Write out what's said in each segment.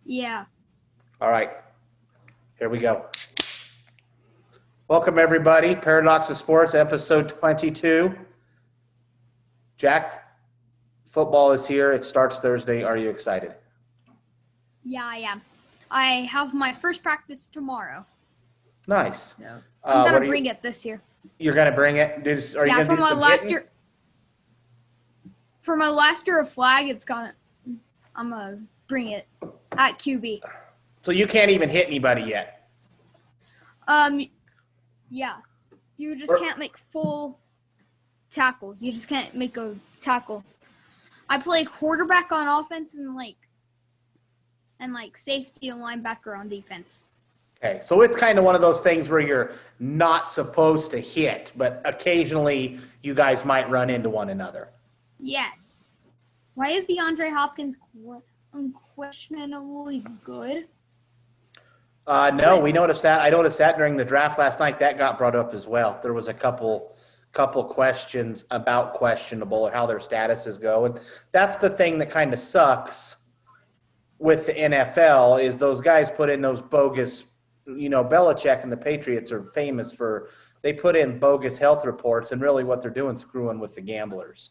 Yeah. All right, here we go. Welcome, everybody. Paradox of Sports, episode 22. Jack, football is here. It starts Thursday. Are you excited? Yeah, I am. I have my first practice tomorrow. Nice. So I'm going to bring it this year. You're going to bring it? Are you going to do some hitting? For my last year of flag, I'm going to bring it at QB. So you can't even hit anybody yet? Yeah. You just can't make full tackle. You just can't make a tackle. I play quarterback on offense and safety and linebacker on defense. Okay, so it's kind of one of those things where you're not supposed to hit, but occasionally you guys might run into one another. Yes. Why is DeAndre Hopkins unquestionably good? No, we noticed that. I noticed that during the draft last night. That got brought up as well. There was a couple questions about questionable or how their statuses go. And that's the thing that kind of sucks with the NFL is those guys put in those bogus, Belichick and the Patriots are famous for, they put in bogus health reports, and really what they're doing is screwing with the gamblers.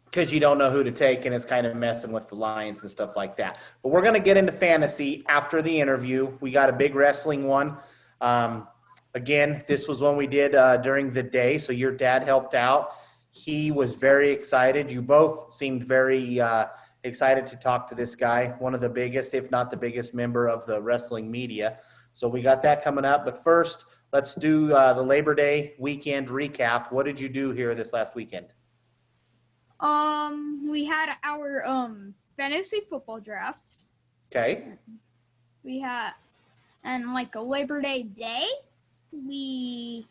Because you don't know who to take, and it's kind of messing with the lines and stuff like that. But we're going to get into fantasy after the interview. We got a big wrestling one. Again, this was one we did during the day, so your dad helped out. He was very excited. You both seemed very excited to talk to this guy, one of the biggest, if not the biggest member of the wrestling media. So we got that coming up. But first, let's do the Labor Day weekend recap. What did you do here this last weekend? We had our fantasy football draft. Okay. We had, and a Labor Day day, we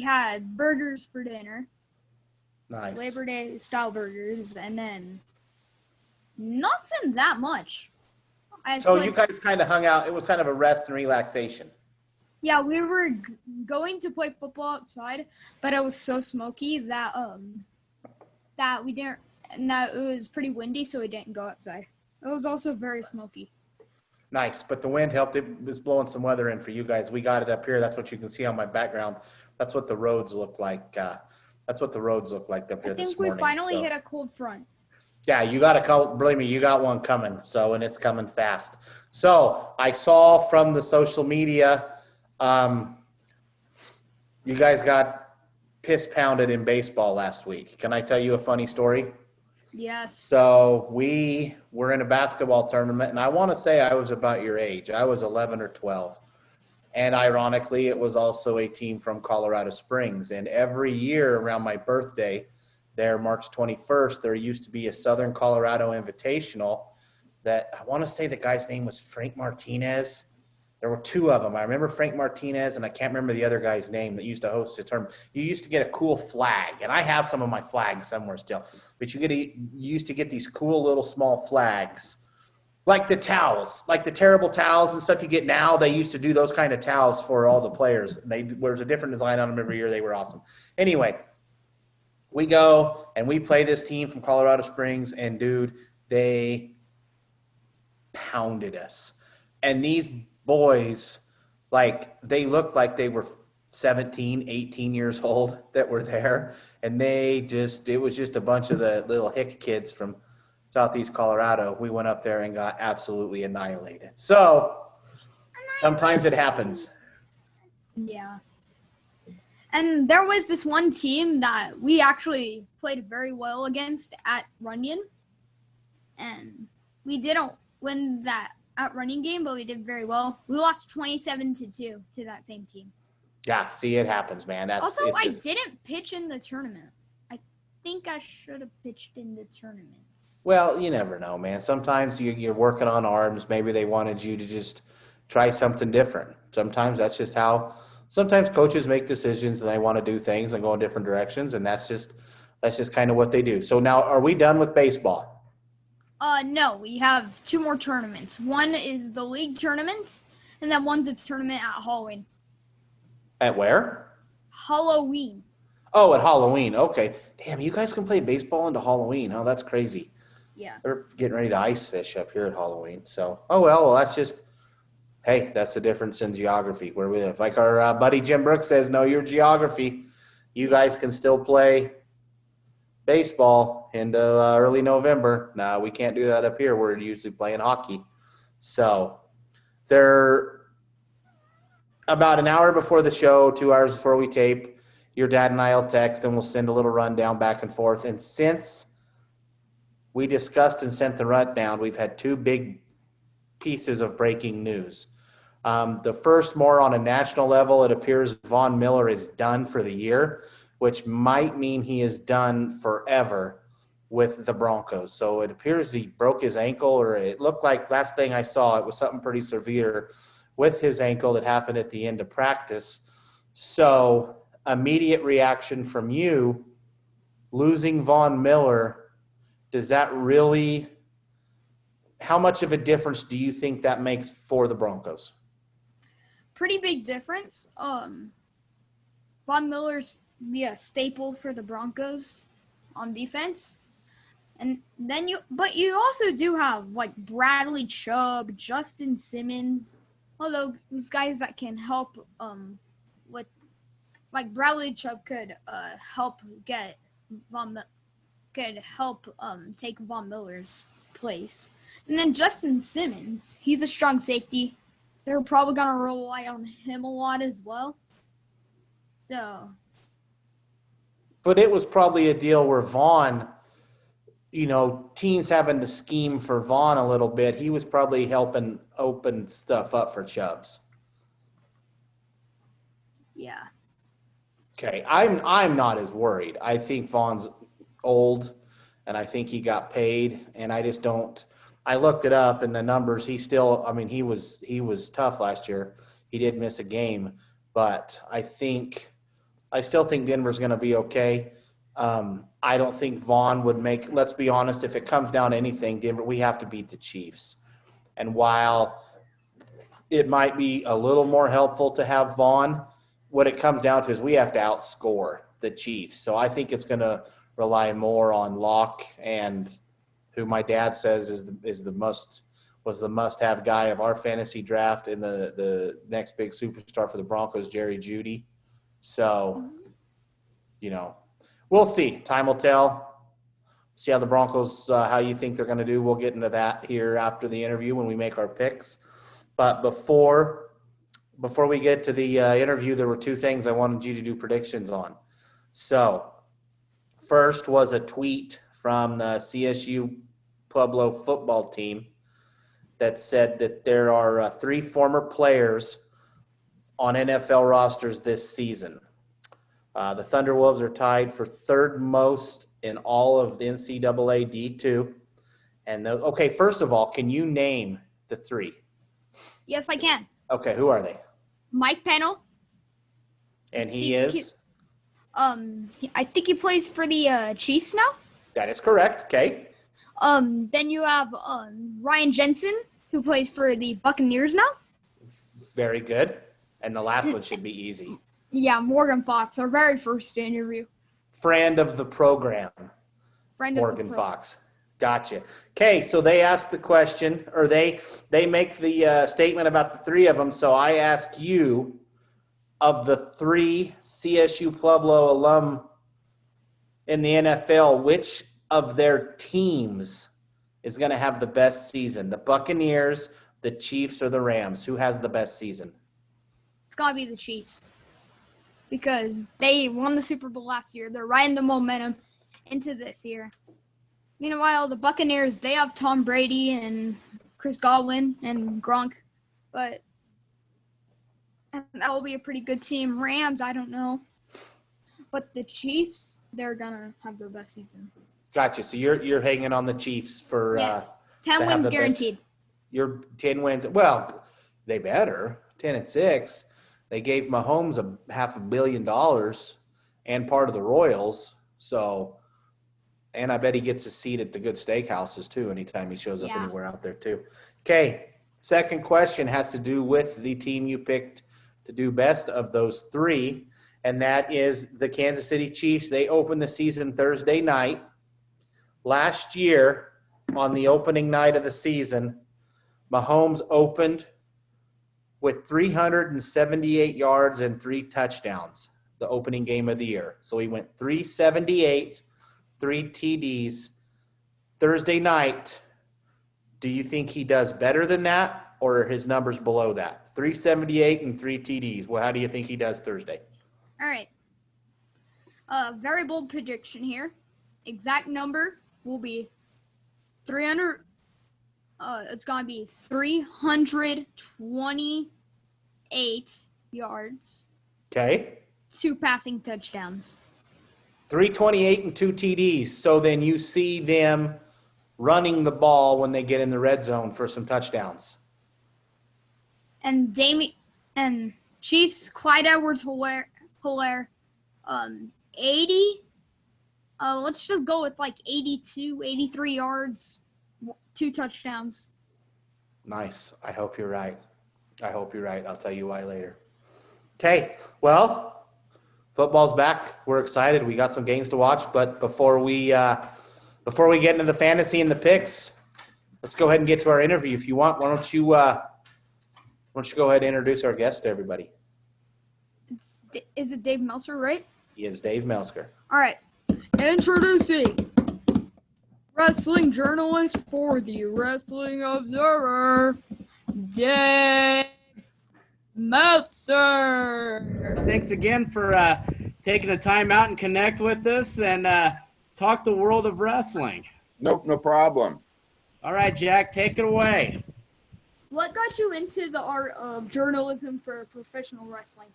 had burgers for dinner. Nice. Labor Day style burgers, and then nothing that much. You guys kind of hung out. It was kind of a rest and relaxation. Yeah, we were going to play football outside, but it was so smoky that we didn't, and that it was pretty windy, so we didn't go outside. It was also very smoky. Nice, but the wind helped. It was blowing some weather in for you guys. We got it up here. That's what you can see on my background. That's what the roads look like. That's what the roads look like up here this morning. I think we finally hit a cold front. Yeah, you got a cold. Believe me, you got one coming. So, and it's coming fast. So I saw from the social media, you guys got piss pounded in baseball last week. Can I tell you a funny story? Yes. So we were in a basketball tournament, and I want to say I was about your age. I was 11 or 12. And ironically, it was also a team from Colorado Springs. And every year around my birthday, there, March 21st, there used to be a Southern Colorado Invitational that I want to say the guy's name was Frank Martinez. There were two of them. I remember Frank Martinez, and I can't remember the other guy's name that used to host the tournament. You used to get a cool flag, and I have some of my flags somewhere still. But you used to get these cool little small flags, like the towels, like the terrible towels and stuff you get now. They used to do those kind of towels for all the players. There was a different design on them every year. They were awesome. Anyway, we go, and we play this team from Colorado Springs, and, dude, they pounded us. And these boys, they looked like they were 17, 18 years old that were there. And it was just a bunch of the little hick kids from Southeast Colorado. We went up there and got absolutely annihilated. So sometimes it happens. Yeah. And there was this one team that we actually played very well against at Runyon. And we didn't win that at running game, but we did very well. We lost 27-2 to that same team. Yeah, see, it happens, man. I didn't pitch in the tournament. I think I should have pitched in the tournament. Well, you never know, man. Sometimes you're working on arms. Maybe they wanted you to just try something different. Sometimes that's just how – sometimes coaches make decisions and they want to do things and go in different directions, and that's just kind of what they do. So now are we done with baseball? No, we have two more tournaments. One is the league tournament, and then one's a tournament at Halloween. At where? Halloween. Oh, at Halloween. Okay. Damn, you guys can play baseball into Halloween. Oh, that's crazy. Yeah. They're getting ready to ice fish up here at Halloween. So, well, that's just, hey, that's the difference in geography where we live. Like our buddy Jim Brooks says, know your geography. You guys can still play baseball into early November. No, we can't do that up here. We're usually playing hockey. So they're about an hour before the show, 2 hours before we tape. Your dad and I will text and we'll send a little rundown back and forth. And since we discussed and sent the rundown, we've had two big pieces of breaking news. The first, more on a national level, it appears Von Miller is done for the year, which might mean he is done forever with the Broncos. So it appears he broke his ankle, or it looked like, last thing I saw, it was something pretty severe with his ankle that happened at the end of practice. So immediate reaction from you, losing Von Miller, does that really, how much of a difference do you think that makes for the Broncos? Pretty big difference. Von Miller's be a staple for the Broncos on defense. And then you also do have like Bradley Chubb, Justin Simmons, although these guys that can help with, like Bradley Chubb could help get take Von Miller's place. And then Justin Simmons, he's a strong safety. They're probably gonna rely on him a lot as well. So, but it was probably a deal where Vaughn, teams having to scheme for Vaughn a little bit. He was probably helping open stuff up for Chubbs. yeah. Okay, I'm not as worried. I think Vaughn's old, and I think he got paid, and I just don't. I looked it up, and the numbers. He still. I mean, he was tough last year. He did miss a game, but I still think Denver's going to be okay. I don't think Vaughn would make. Let's be honest. If it comes down to anything, Denver, we have to beat the Chiefs, and while it might be a little more helpful to have Vaughn, what it comes down to is we have to outscore the Chiefs. So I think it's going to rely more on Locke, and who my dad says was the must-have guy of our fantasy draft, and the next big superstar for the Broncos, Jerry Jeudy. So, we'll see. Time will tell. See how the Broncos, how you think they're going to do. We'll get into that here after the interview when we make our picks. But before we get to the interview, there were two things I wanted you to do predictions on. So, first was a tweet from the CSU Pueblo football team that said that there are 3 former players on NFL rosters this season. The Thunderwolves are tied for third most in all of the NCAA D2. And first of all, can you name the 3? Yes, I can. Okay, who are they? Mike Pennell. And he is? I think he plays for the Chiefs now. That is correct. Okay. Then you have Ryan Jensen, who plays for the Buccaneers now. Very good. And the last one should be easy. Yeah, Morgan Fox, our very first interview. Friend of the program. Morgan Fox. Gotcha. Okay, so they asked the question, or they make the statement about the 3 of them. So I ask you, of the 3 CSU Pueblo alum in the NFL, which of their teams is going to have the best season? The Buccaneers, the Chiefs, or the Rams? Who has the best season? It's got to be the Chiefs, because they won the Super Bowl last year. They're riding the momentum into this year. Meanwhile, the Buccaneers, they have Tom Brady and Chris Godwin and Gronk, but that will be a pretty good team. Rams, I don't know. But the Chiefs, they're going to have their best season. Gotcha. So you're hanging on the Chiefs for yes. 10 wins guaranteed. You're 10 wins. Well, they better. 10-6. They gave Mahomes $500 million and part of the Royals. So, and I bet he gets a seat at the good steakhouses too anytime he shows up anywhere out there too. Okay. Second question has to do with the team you picked to do best of those 3, and that is the Kansas City Chiefs. They opened the season Thursday night. Last year, on the opening night of the season, Mahomes opened with 378 yards and 3 touchdowns, the opening game of the year. So he went 378, 3 TDs. Thursday night, do you think he does better than that, or are his numbers below that? 378 and 3 TDs. Well, how do you think he does Thursday? All right. Very bold prediction here. Exact number will be 300. It's gonna be 328 yards. Okay. 2 passing touchdowns. 328 and 2 TDs. So then you see them running the ball when they get in the red zone for some touchdowns. And Chiefs, Clyde Edwards-Helaire, 80. Let's just go with like 82, 83 yards, 2 touchdowns. Nice. I hope you're right. I'll tell you why later. Okay. Well, football's back. We're excited. We got some games to watch, but before we get into the fantasy and the picks, let's go ahead and get to our interview. If you want, why don't you go ahead and introduce our guest to everybody? Is it Dave Meltzer, right? He is Dave Meltzer. All right. Introducing wrestling journalist for the Wrestling Observer, Dave Meltzer. Thanks again for taking the time out and connect with us and talk the world of wrestling. Nope, no problem. All right, Jack, take it away. What got you into the art of journalism for professional wrestling?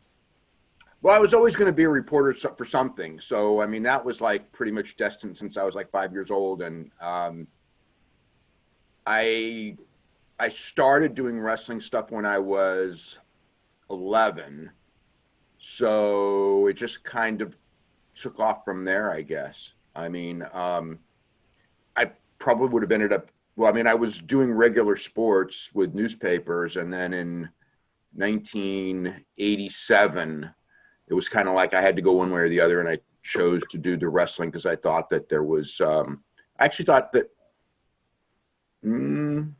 Well, I was always going to be a reporter for something. So, I mean, that was like pretty much destined since I was like 5 years old. And I started doing wrestling stuff when I was 11. So it just kind of took off from there, I guess. I mean, I probably would have ended up, well, I mean, I was doing regular sports with newspapers. And then in 1987, it was kind of like I had to go one way or the other, and I chose to do the wrestling because I thought that there was, I actually thought that, I don't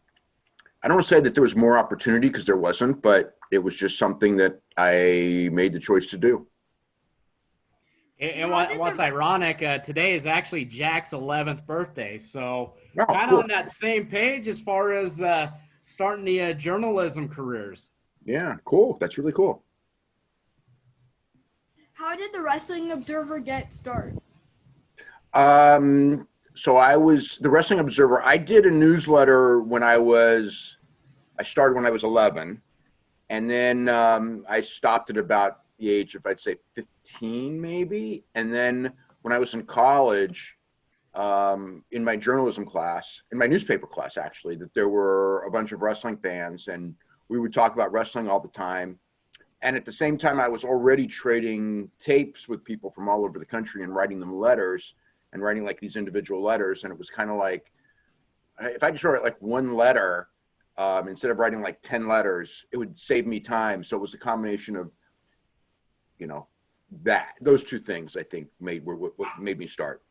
want to say that there was more opportunity because there wasn't, but it was just something that I made the choice to do. And what's ironic, today is actually Jack's 11th birthday, so Oh, kind of cool. on that same page as far as starting the journalism careers. Yeah, cool. That's really cool. How did the Wrestling Observer get started? So I was the Wrestling Observer. I did a newsletter I started when I was 11, and then I stopped at about the age of, I'd say 15 maybe. And then when I was in college, in my journalism class, in my newspaper class actually, that there were a bunch of wrestling fans, and we would talk about wrestling all the time. And at the same time, I was already trading tapes with people from all over the country and writing them letters and writing like these individual letters. And it was kind of like, if I just wrote like one letter, instead of writing like 10 letters, it would save me time. So it was a combination of, you know, those two things I think what made me start.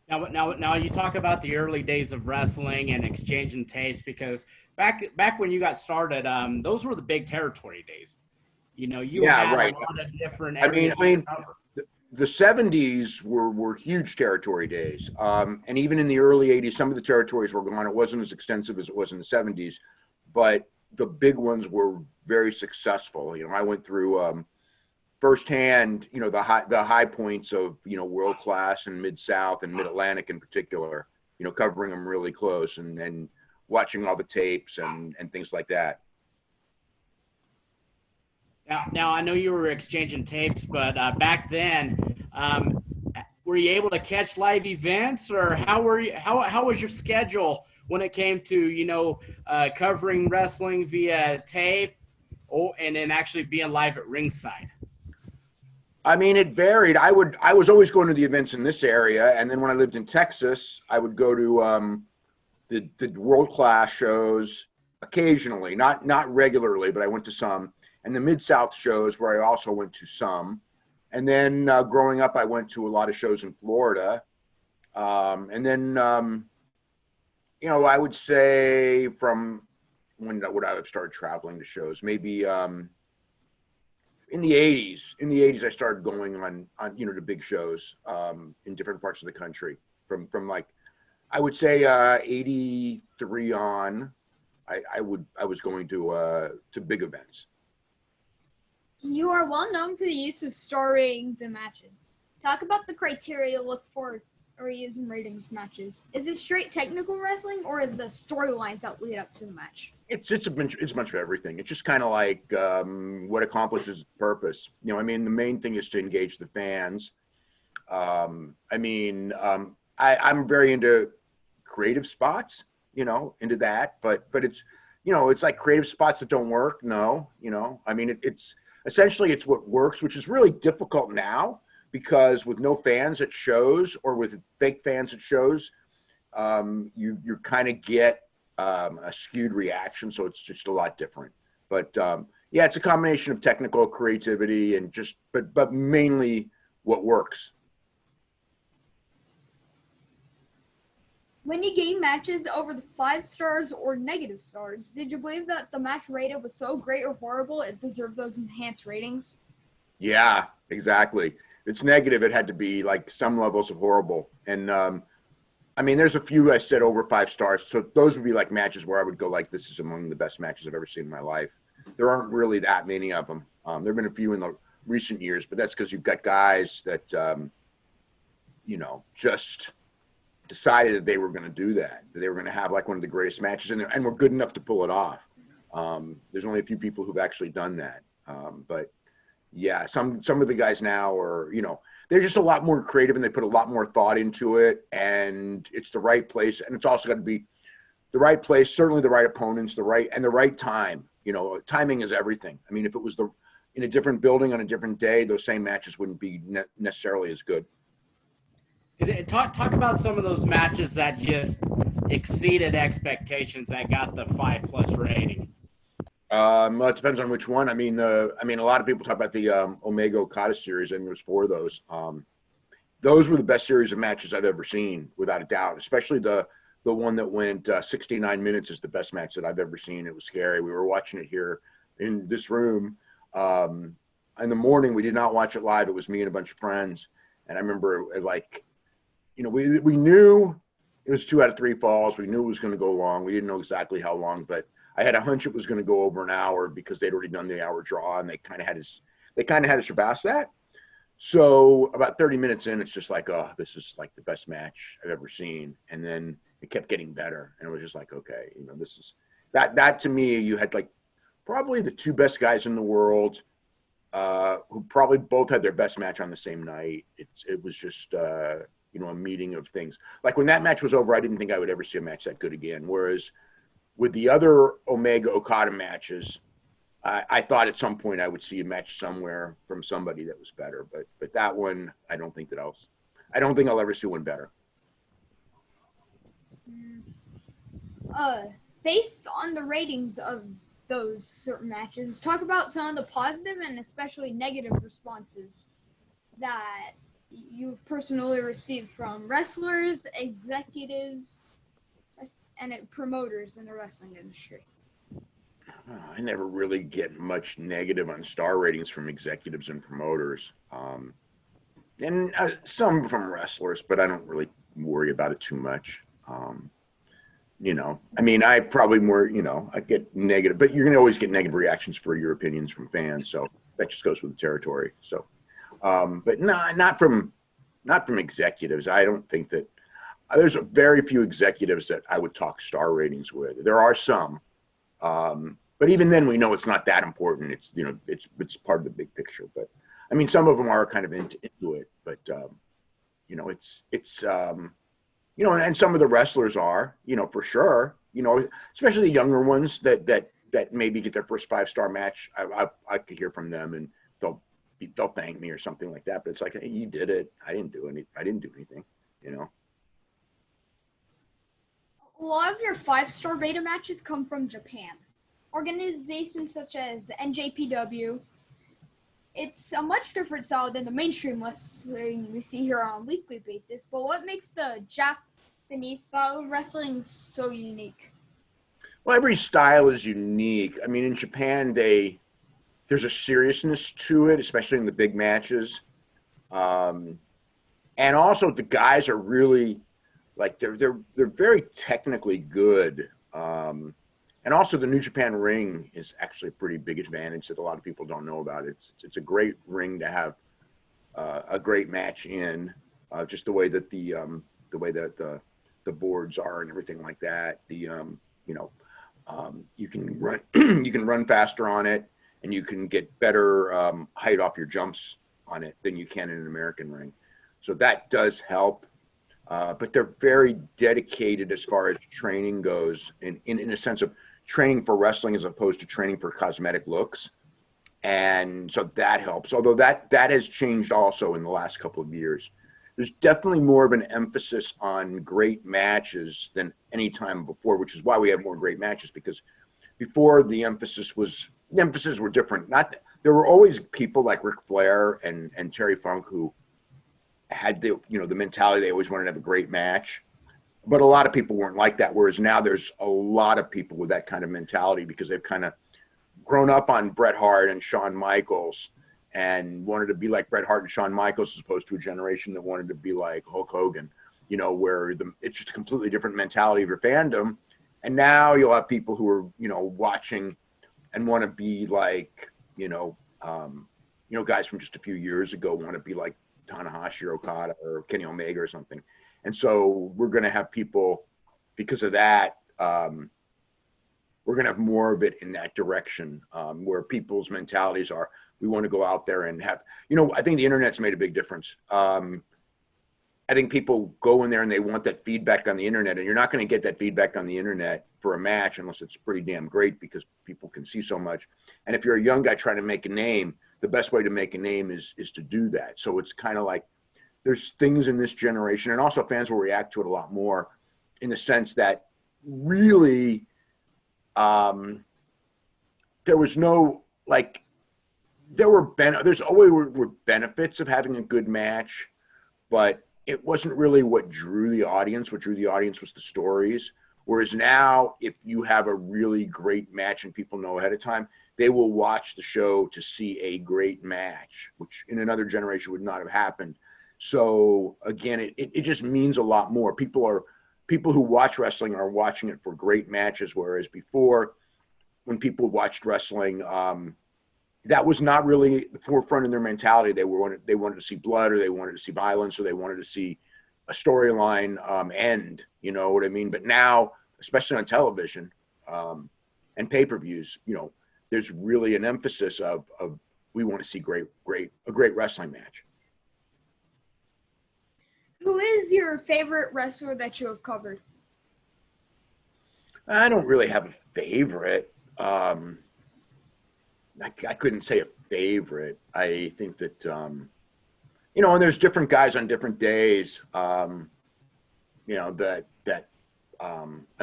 Now, you talk about the early days of wrestling and exchanging tapes, because back when you got started, those were the big territory days. You know, you had right. a lot of different I mean, areas to cover. the 70s were huge territory days. And even in the early 80s, some of the territories were gone. It wasn't as extensive as it was in the 70s, but the big ones were very successful. You know, I went through firsthand, you know, the high points of, you know, world class and Mid-South and Mid-Atlantic in particular, you know, covering them really close and watching all the tapes and things like that. Now I know you were exchanging tapes, but back then, were you able to catch live events, or how was your schedule when it came to, you know, covering wrestling via tape, and then actually being live at ringside? I mean, it varied. I was always going to the events in this area, and then when I lived in Texas, I would go to the world class shows occasionally, not regularly, but I went to some, and the Mid-South shows where I also went to some, and then growing up, I went to a lot of shows in Florida, and then I would say from when would I have started traveling to shows? Maybe in the 80s. In the 80s, I started going on to big shows in different parts of the country. From like I would say 83 on. I was going to big events. You are well known for the use of star ratings in matches. Talk about the criteria you look for or use in ratings matches. Is it straight technical wrestling or the storylines that lead up to the match? It's a bunch of everything. It's just kind of like what accomplishes the purpose. I mean, the main thing is to engage the fans. I'm very into creative spots, into that, but it's, it's like creative spots that don't work. No, I mean, it's essentially it's what works, which is really difficult now because with no fans at shows or with fake fans at shows, you kind of get a skewed reaction. So it's just a lot different, but yeah, it's a combination of technical creativity and but mainly what works. When you gain matches over the 5 stars or negative stars, did you believe that the match rated was so great or horrible it deserved those enhanced ratings? Yeah, exactly. If it's negative, it had to be like some levels of horrible. And I mean, there's a few I said over 5 stars. So those would be like matches where I would go like, this is among the best matches I've ever seen in my life. There aren't really that many of them. There have been a few in the recent years, but that's because you've got guys that, just decided that they were going to do that they were going to have like one of the greatest matches and were good enough to pull it off. There's only a few people who've actually done that. But yeah, some of the guys now are, they're just a lot more creative and they put a lot more thought into it, and it's the right place. And it's also got to be the right place, certainly the right opponents, the right time. Timing is everything. I mean, if it was in a different building on a different day, those same matches wouldn't be necessarily as good. Talk about some of those matches that just exceeded expectations that got the 5+ rating. Well, it depends on which one. I mean, a lot of people talk about the Omega Okada series, and there's 4 of those. Those were the best series of matches I've ever seen, without a doubt. Especially the one that went 69 minutes is the best match that I've ever seen. It was scary. We were watching it here in this room. In the morning, we did not watch it live. It was me and a bunch of friends, and I remember we knew it was 2 out of 3 falls. We knew it was going to go long. We didn't know exactly how long, but I had a hunch it was going to go over an hour because they'd already done the hour draw, and they kind of had to surpass that. So about 30 minutes in, it's just like, oh, this is like the best match I've ever seen. And then it kept getting better, and it was just like, okay, this is that to me. You had like probably the 2 best guys in the world, who probably both had their best match on the same night. It was just a meeting of things. Like when that match was over, I didn't think I would ever see a match that good again. Whereas with the other Omega Okada matches, I thought at some point I would see a match somewhere from somebody that was better. But that one, I don't think I'll ever see one better. Based on the ratings of those certain matches, talk about some of the positive and especially negative responses that you've personally received from wrestlers, executives, and promoters in the wrestling industry. I never really get much negative on star ratings from executives and promoters, and some from wrestlers, but I don't really worry about it too much. I mean, I probably more, I get negative, but you're going to always get negative reactions for your opinions from fans. So that just goes with the territory. So, but not from executives. I don't think that there's very few executives that I would talk star ratings with. There are some, but even then we know it's not that important. It's, it's part of the big picture, but I mean, some of them are kind of into it, but and some of the wrestlers are, for sure, especially the younger ones that maybe get their first 5-star match. I could hear from them and they'll thank me or something like that. But it's like, hey, you did it. I didn't do anything, A lot of your 5-star beta matches come from Japan. Organizations such as NJPW. It's a much different style than the mainstream wrestling we see here on a weekly basis. But what makes the the knee style of wrestling is so unique? Well, every style is unique. I mean, in Japan, there's a seriousness to it, especially in the big matches. Um, and also the guys are really like they're very technically good. And also the New Japan ring is actually a pretty big advantage that a lot of people don't know about. It's a great ring to have a great match in. Just the way that the boards are and everything like that. You can run you can run faster on it, and you can get better height off your jumps on it than you can in an American ring. So that does help. But they're very dedicated as far as training goes, in a sense of training for wrestling as opposed to training for cosmetic looks. And so that helps. Although that has changed also in the last couple of years. There's definitely more of an emphasis on great matches than any time before, which is why we have more great matches, because before the emphasis were different. There were always people like Ric Flair and Terry Funk who had the mentality they always wanted to have a great match. But a lot of people weren't like that, whereas now there's a lot of people with that kind of mentality because they've kind of grown up on Bret Hart and Shawn Michaels and wanted to be like Bret Hart and Shawn Michaels, as opposed to a generation that wanted to be like Hulk Hogan, where it's just a completely different mentality of your fandom. And now you'll have people who are, watching and want to be like, guys from just a few years ago want to be like Tanahashi or Okada or Kenny Omega or something. And so we're going to have people, because of that, we're going to have more of it in that direction, where people's mentalities are, we want to go out there and have, I think the internet's made a big difference. I think people go in there and they want that feedback on the internet, and you're not going to get that feedback on the internet for a match unless it's pretty damn great, because people can see so much. And if you're a young guy trying to make a name, the best way to make a name is to do that. So it's kind of like there's things in this generation, and also fans will react to it a lot more, in the sense that really there was no, like, there's always were benefits of having a good match, but it wasn't really what drew the audience. What drew the audience was the stories. Whereas now, if you have a really great match and people know ahead of time, they will watch the show to see a great match, which in another generation would not have happened. So again, it just means a lot more. People who watch wrestling are watching it for great matches, whereas before, when people watched wrestling, that was not really the forefront in their mentality. They wanted to see blood, or they wanted to see violence, or they wanted to see a storyline end. You know what I mean? But now, especially on television and pay-per-views, there's really an emphasis of we want to see a great wrestling match. Who is your favorite wrestler that you have covered? I don't really have a favorite. I couldn't say a favorite. I think that, and there's different guys on different days, I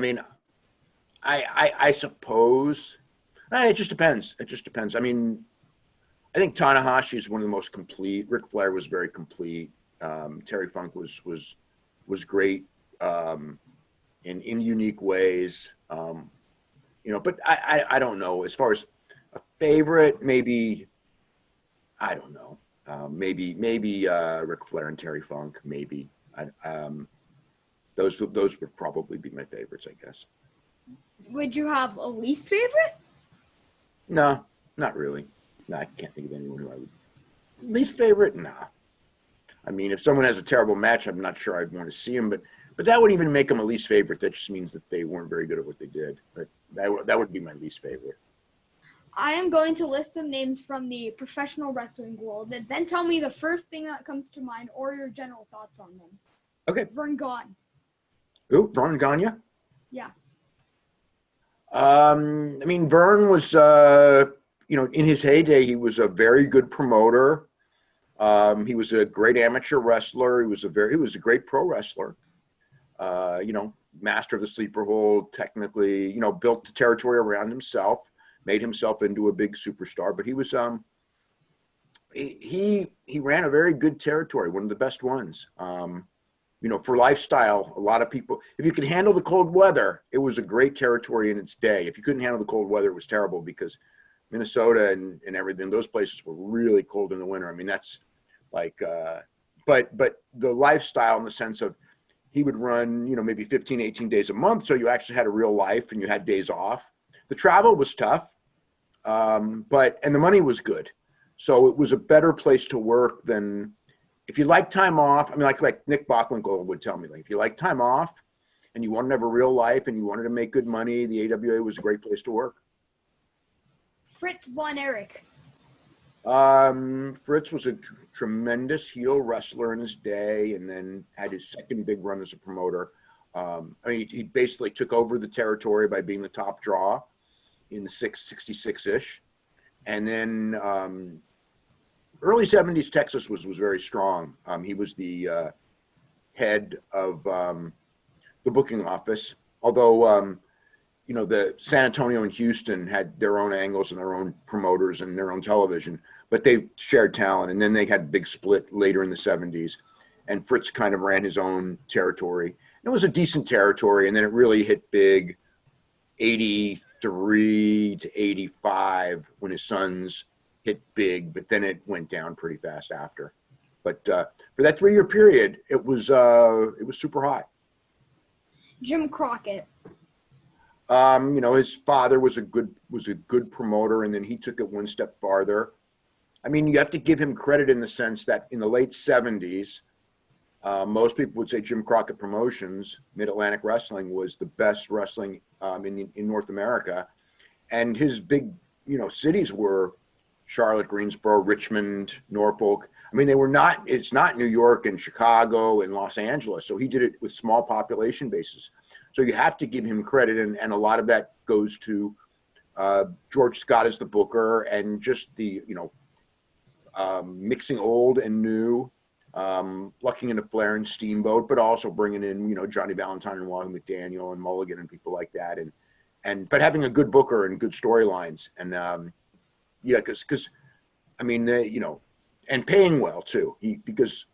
mean, I suppose it just depends. It just depends. I mean, I think Tanahashi is one of the most complete. Ric Flair was very complete. Terry Funk was great in unique ways. But I don't know. As far as a favorite, maybe, I don't know. Maybe Ric Flair and Terry Funk. Maybe those would probably be my favorites, I guess. Would you have a least favorite? No, not really. No, I can't think of anyone who I would. Least favorite? Nah. I mean, if someone has a terrible match, I'm not sure I'd want to see them, but that wouldn't even make them a least favorite. That just means that they weren't very good at what they did. But that would be my least favorite. I am going to list some names from the professional wrestling world, and then tell me the first thing that comes to mind or your general thoughts on them. Okay. Vern Gone. Ooh, Vern Gagne? Yeah. I mean, Vern was, in his heyday, he was a very good promoter. He was a great amateur wrestler. He was a great pro wrestler. Master of the sleeper hold, technically, built the territory around himself, made himself into a big superstar. But he was, he ran a very good territory, one of the best ones. for lifestyle, a lot of people, if you can handle the cold weather, it was a great territory in its day. If you couldn't handle the cold weather, it was terrible, because Minnesota and everything, those places were really cold in the winter. I mean, that's like, but the lifestyle, in the sense of, he would run, maybe 15, 18 days a month. So you actually had a real life and you had days off. The travel was tough, and the money was good. So it was a better place to work than, if you like time off. I mean, like Nick Bockwinkel would tell me, like, if you like time off and you wanted to have a real life and you wanted to make good money, the AWA was a great place to work. Fritz von Erich. Fritz was a tremendous heel wrestler in his day, and then had his second big run as a promoter. I mean, he basically took over the territory by being the top draw in the 66-ish. And then early 70s, Texas was very strong. He was the head of the booking office, although the San Antonio and Houston had their own angles and their own promoters and their own television, but they shared talent. And then they had a big split later in the 70s, and Fritz kind of ran his own territory. It was a decent territory, and then it really hit big 83 to 85 when his sons hit big, but then it went down pretty fast after. But for that 3-year period, it was super hot. Jim Crockett. His father was a good promoter, and then he took it one step farther. I mean, you have to give him credit in the sense that in the late 70s, most people would say Jim Crockett Promotions, Mid-Atlantic Wrestling, was the best wrestling in North America. And his big, cities were Charlotte, Greensboro, Richmond, Norfolk. I mean, it's not New York and Chicago and Los Angeles. So he did it with small population bases. So you have to give him credit, and a lot of that goes to George Scott as the booker, and just the mixing old and new, lucking into Flair and Steamboat, but also bringing in Johnny Valentine and Wally McDaniel and Mulligan and people like that, but having a good booker and good storylines, and because I mean and paying well too. Because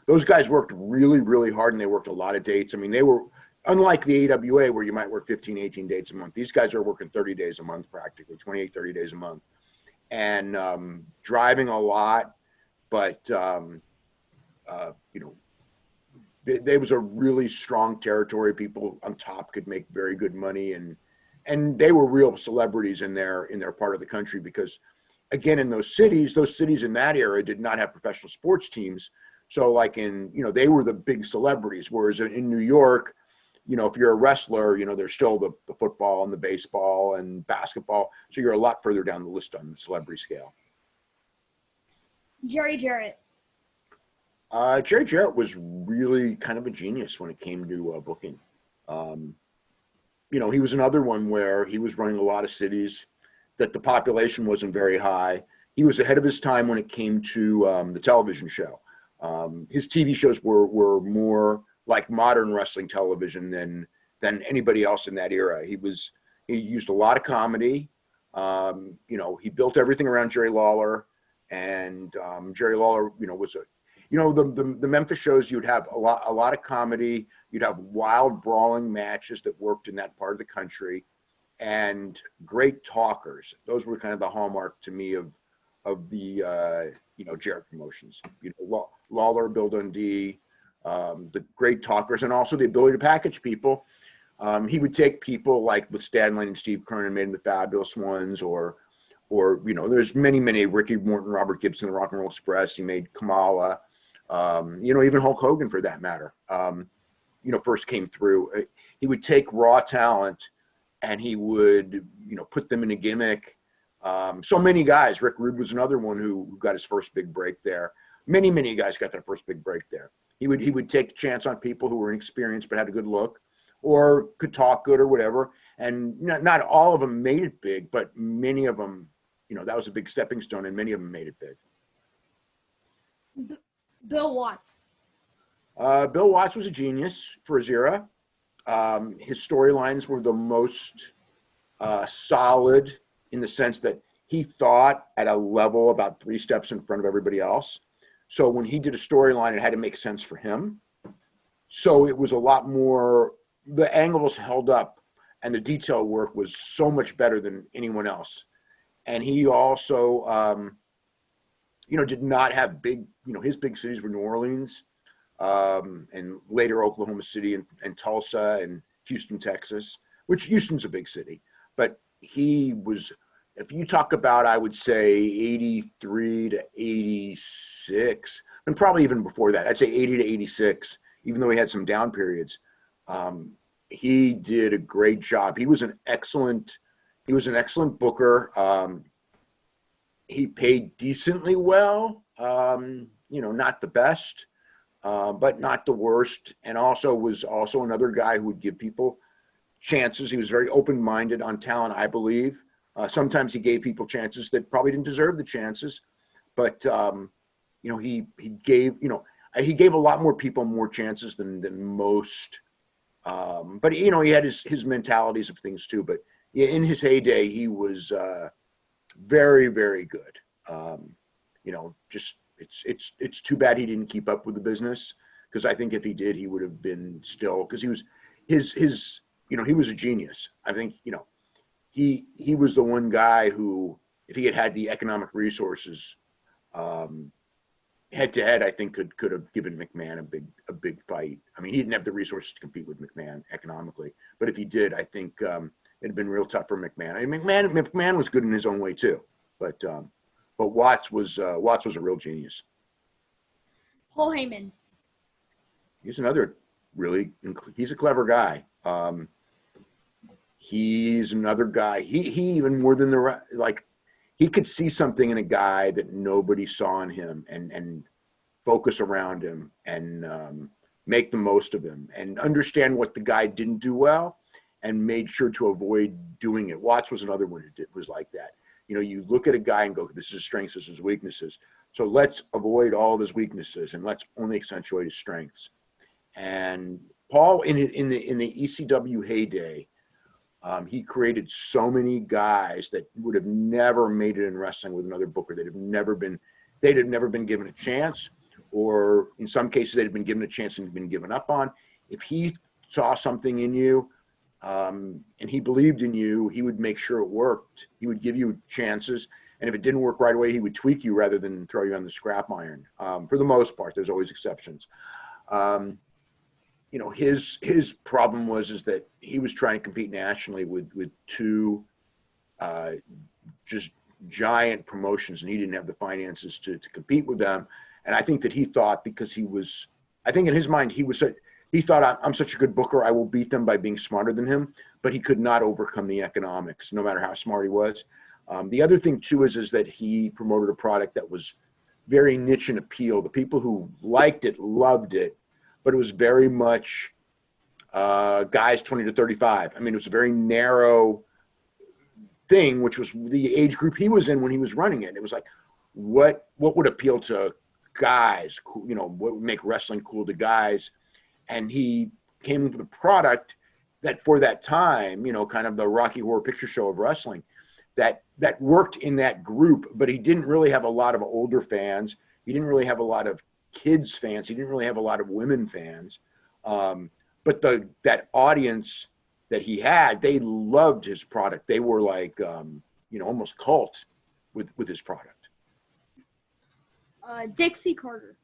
those guys worked really, really hard, and they worked a lot of dates. I mean, they were. Unlike the AWA, where you might work 15, 18 dates a month, these guys are working 30 days a month, practically 28, 30 days a month, and driving a lot. But, they was a really strong territory. People on top could make very good money, and they were real celebrities in their part of the country, because, again, in those cities in that era did not have professional sports teams. So like they were the big celebrities, whereas in New York, if you're a wrestler, there's still the football and the baseball and basketball. So you're a lot further down the list on the celebrity scale. Jerry Jarrett. Jerry Jarrett was really kind of a genius when it came to booking. He was another one where he was running a lot of cities that the population wasn't very high. He was ahead of his time when it came to the television show. His TV shows were more like modern wrestling television than anybody else in that era. He used a lot of comedy. He built everything around Jerry Lawler, and Jerry Lawler, was the Memphis shows. You'd have a lot of comedy. You'd have wild brawling matches that worked in that part of the country, and great talkers. Those were kind of the hallmark to me of the Jarrett Promotions. Lawler, Bill Dundee. The great talkers, and also the ability to package people. He would take people like with Stan Lane and Steve Kernan made him the Fabulous Ones, or there's many Ricky Morton, Robert Gibson, the Rock and Roll Express. He made Kamala, even Hulk Hogan for that matter. First came through. He would take raw talent, and he would put them in a gimmick. So many guys. Rick Rude was another one who got his first big break there. Many guys got their first big break there. He would take a chance on people who were inexperienced but had a good look, or could talk good or whatever. And not all of them made it big, but many of them, that was a big stepping stone, and many of them made it big. Bill Watts. Bill Watts was a genius for his era. His storylines were the most solid, in the sense that he thought at a level about 3 steps in front of everybody else. So when he did a storyline, it had to make sense for him. So it was a lot more, the angles held up and the detail work was so much better than anyone else. And he also, did not have big, his big cities were New Orleans, and later Oklahoma City and Tulsa and Houston, Texas, which Houston's a big city. But he was, if you talk about, I would say 83 to 86, and probably even before that, I'd say 80 to 86, even though he had some down periods. He did a great job. He was an excellent booker. He paid decently well, not the best, but not the worst. And also was also another guy who would give people chances. He was very open-minded on talent, I believe. Sometimes he gave people chances that probably didn't deserve the chances, but he gave a lot more people more chances than most. But he had his mentalities of things too. But yeah, in his heyday, he was very, very good. Just it's too bad he didn't keep up with the business, because I think if he did, he would have been still, because he was he was a genius. I think he was the one guy who, if he had the economic resources, head to head, I think could have given McMahon a big fight. I mean, he didn't have the resources to compete with McMahon economically, but if he did, I think it'd been real tough for McMahon. I mean, McMahon was good in his own way too, but Watts was a real genius. Paul Heyman. He's another he's a clever guy. He's another guy. He even more than he could see something in a guy that nobody saw in him, and focus around him and make the most of him and understand what the guy didn't do well and made sure to avoid doing it. Watts was another one who was like that. You look at a guy and go, this is his strengths, this is his weaknesses. So let's avoid all of his weaknesses and let's only accentuate his strengths. And Paul, in the ECW heyday, he created so many guys that would have never made it in wrestling with another booker. They'd have never been given a chance, or in some cases they'd have been given a chance and been given up on. If he saw something in you, and he believed in you, he would make sure it worked. He would give you chances, and if it didn't work right away, he would tweak you rather than throw you on the scrap iron. For the most part, there's always exceptions. His problem was that he was trying to compete nationally with two just giant promotions, and he didn't have the finances to compete with them. And I think that he thought, because I think in his mind, he thought, I'm such a good booker, I will beat them by being smarter than him, but he could not overcome the economics, no matter how smart he was. The other thing too is that he promoted a product that was very niche in appeal. The people who liked it loved it, but it was very much guys 20 to 35. I mean, it was a very narrow thing, which was the age group he was in when he was running it. It was like, what would appeal to guys? What would make wrestling cool to guys? And he came up with a product that, for that time, kind of the Rocky Horror Picture Show of wrestling, that worked in that group. But he didn't really have a lot of older fans. He didn't really have a lot of kids fans. He didn't really have a lot of women fans. But that audience that he had, they loved his product. They were like, almost cult with his product. Dixie Carter.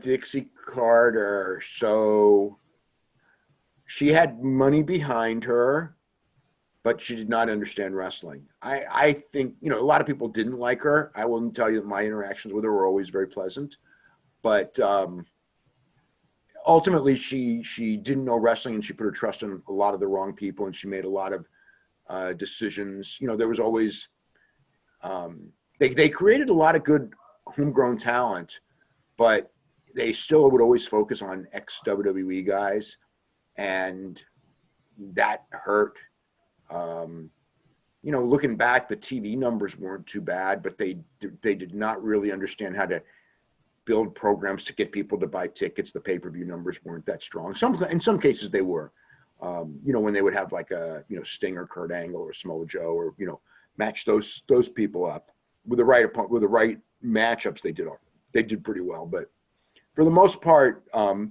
Dixie Carter. So she had money behind her, but she did not understand wrestling. I think, a lot of people didn't like her. I wouldn't tell you that my interactions with her were always very pleasant, but ultimately she didn't know wrestling, and she put her trust in a lot of the wrong people, and she made a lot of decisions. There was always, they created a lot of good homegrown talent, but they still would always focus on ex-WWE guys, and that hurt. Looking back, the TV numbers weren't too bad, but they did not really understand how to build programs to get people to buy tickets. The pay-per-view numbers weren't that strong. In some cases they were. When they would have like a Sting or Kurt Angle or Samoa Joe, or match those people up with the right matchups, they did pretty well. But for the most part, it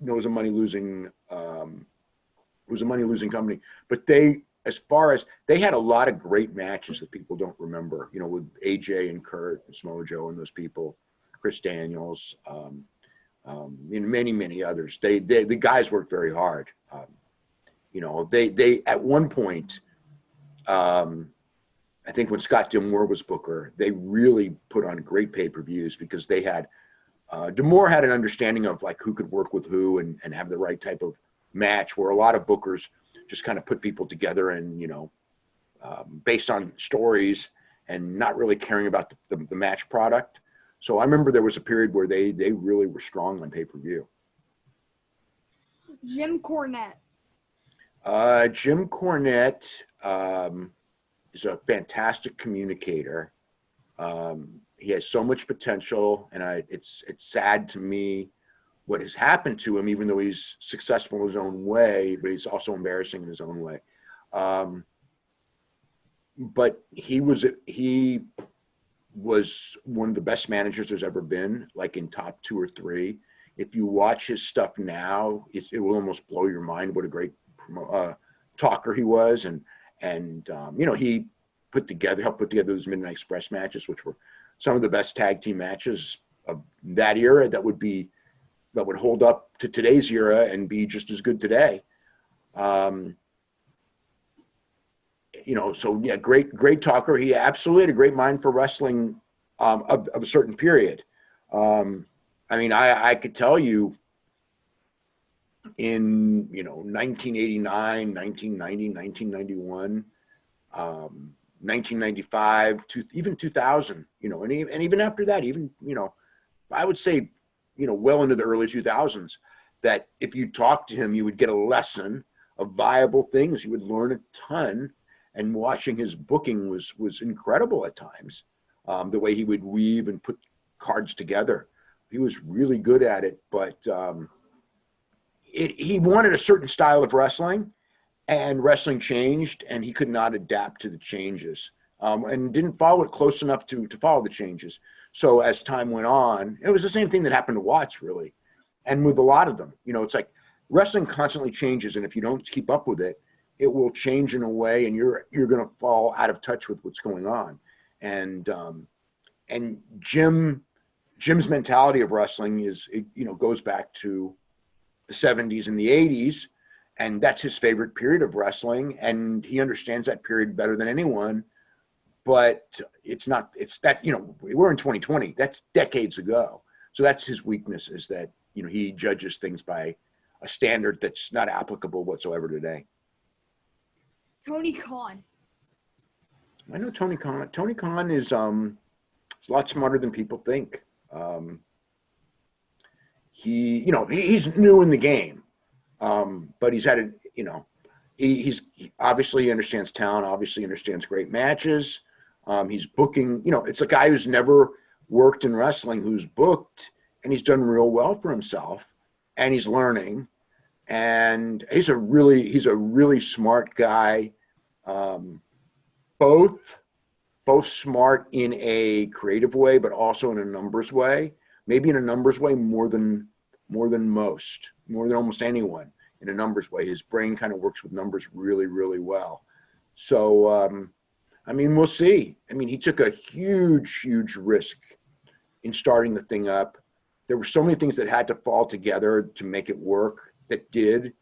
was a money losing company. But as far as they had a lot of great matches that people don't remember, with AJ and Kurt and Samoa Joe and those people, Chris Daniels, and many others. The guys worked very hard. They at one point, I think when Scott D'Amore was booker, they really put on great pay-per-views because they had D'Amore had an understanding of like who could work with who and have the right type of match, where a lot of bookers just kind of put people together and based on stories and not really caring about the match product. So I remember there was a period where they really were strong on pay-per-view. Jim Cornette. Jim Cornette is a fantastic communicator. He has so much potential, and it's sad to me what has happened to him, even though he's successful in his own way, but he's also embarrassing in his own way. But he was one of the best managers there's ever been, like in top 2 or 3. If you watch his stuff now, it will almost blow your mind what a great talker he was. And he helped put together those Midnight Express matches, which were some of the best tag team matches of that era that would hold up to today's era and be just as good today. So yeah, great talker. He absolutely had a great mind for wrestling of a certain period. I could tell you in 1989, 1990, 1991, 1995 to even 2000, and even after that, I would say well into the early 2000s, that if you talked to him, you would get a lesson of viable things. You would learn a ton, and watching his booking was incredible at times. The way he would weave and put cards together, he was really good at it. But he wanted a certain style of wrestling, and wrestling changed, and he could not adapt to the changes, and didn't follow it close enough to follow the changes. So as time went on, it was the same thing that happened to Watts, really. And with a lot of them, it's like wrestling constantly changes, and if you don't keep up with it, it will change in a way, and you're going to fall out of touch with what's going on. And Jim's mentality of wrestling goes back to the 70s and the 80s, and that's his favorite period of wrestling, and he understands that period better than anyone. But we're in 2020. That's decades ago. So that's his weakness, is that, he judges things by a standard that's not applicable whatsoever today. Tony Khan. I know Tony Khan. Tony Khan is a lot smarter than people think. He's new in the game, but he's had he obviously understands talent, obviously understands great matches. He's booking, it's a guy who's never worked in wrestling, who's booked, and he's done real well for himself, and he's learning, and he's a really smart guy. Both smart in a creative way, but also in a numbers way. Maybe in a numbers way more than almost anyone in a numbers way. His brain kind of works with numbers really, really well. So, we'll see. He took a huge risk in starting the thing up. There were so many things that had to fall together to make it work, that did.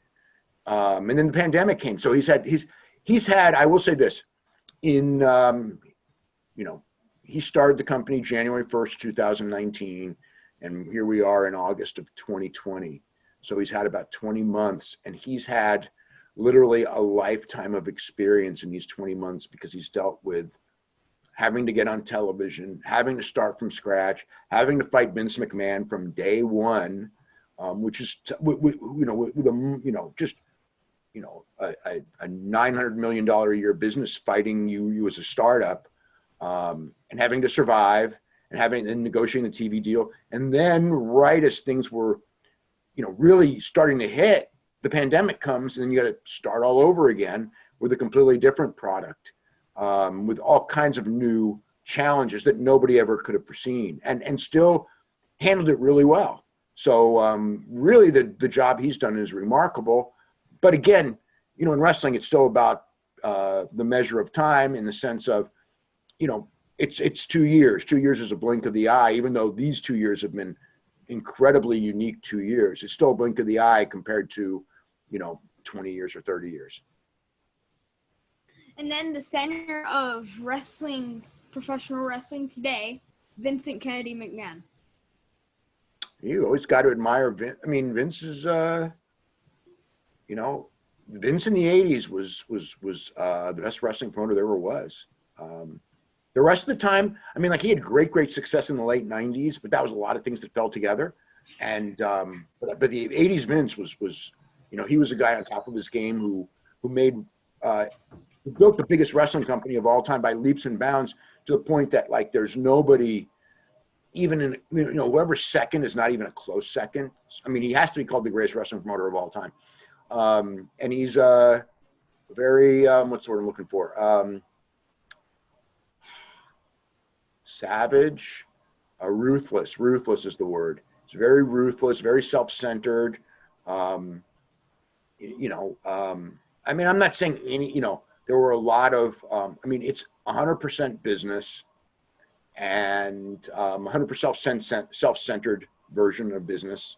And then the pandemic came. So he's had, I will say this, he started the company January 1st, 2019, and here we are in August of 2020. So he's had about 20 months, and he's had literally a lifetime of experience in these 20 months, because he's dealt with having to get on television, having to start from scratch, having to fight Vince McMahon from day one, which is, with a $900 million a year business fighting you as a startup, and having to survive, and negotiating the TV deal. And then right as things were, really starting to hit, the pandemic comes, and then you got to start all over again with a completely different product, with all kinds of new challenges that nobody ever could have foreseen, and still handled it really well. So really the job he's done is remarkable. But again, you know, in wrestling, it's still about the measure of time in the sense of, you know, it's 2 years. 2 years is a blink of the eye, even though these 2 years have been incredibly unique 2 years. It's still a blink of the eye compared to, you know, 20 years or 30 years. And then the center of wrestling, professional wrestling today, Vincent Kennedy McMahon. You always got to admire Vince. I mean, Vince is, you know, Vince in the 80s was the best wrestling promoter there ever was. The rest of the time, I mean, like he had great success in the late 90s, but that was a lot of things that fell together. And but the 80s Vince was, you know, he was a guy on top of his game who made who built the biggest wrestling company of all time by leaps and bounds, to the point that like there's nobody even in, you know, whoever's second is not even a close second. I mean, he has to be called the greatest wrestling promoter of all time. And he's very what's the word I'm looking for? Savage, ruthless. Ruthless is the word. He's very ruthless, very self-centered. You know, I mean, I'm not saying any, you know, there were a lot of, I mean, it's 100% business and 100% self-centered version of business.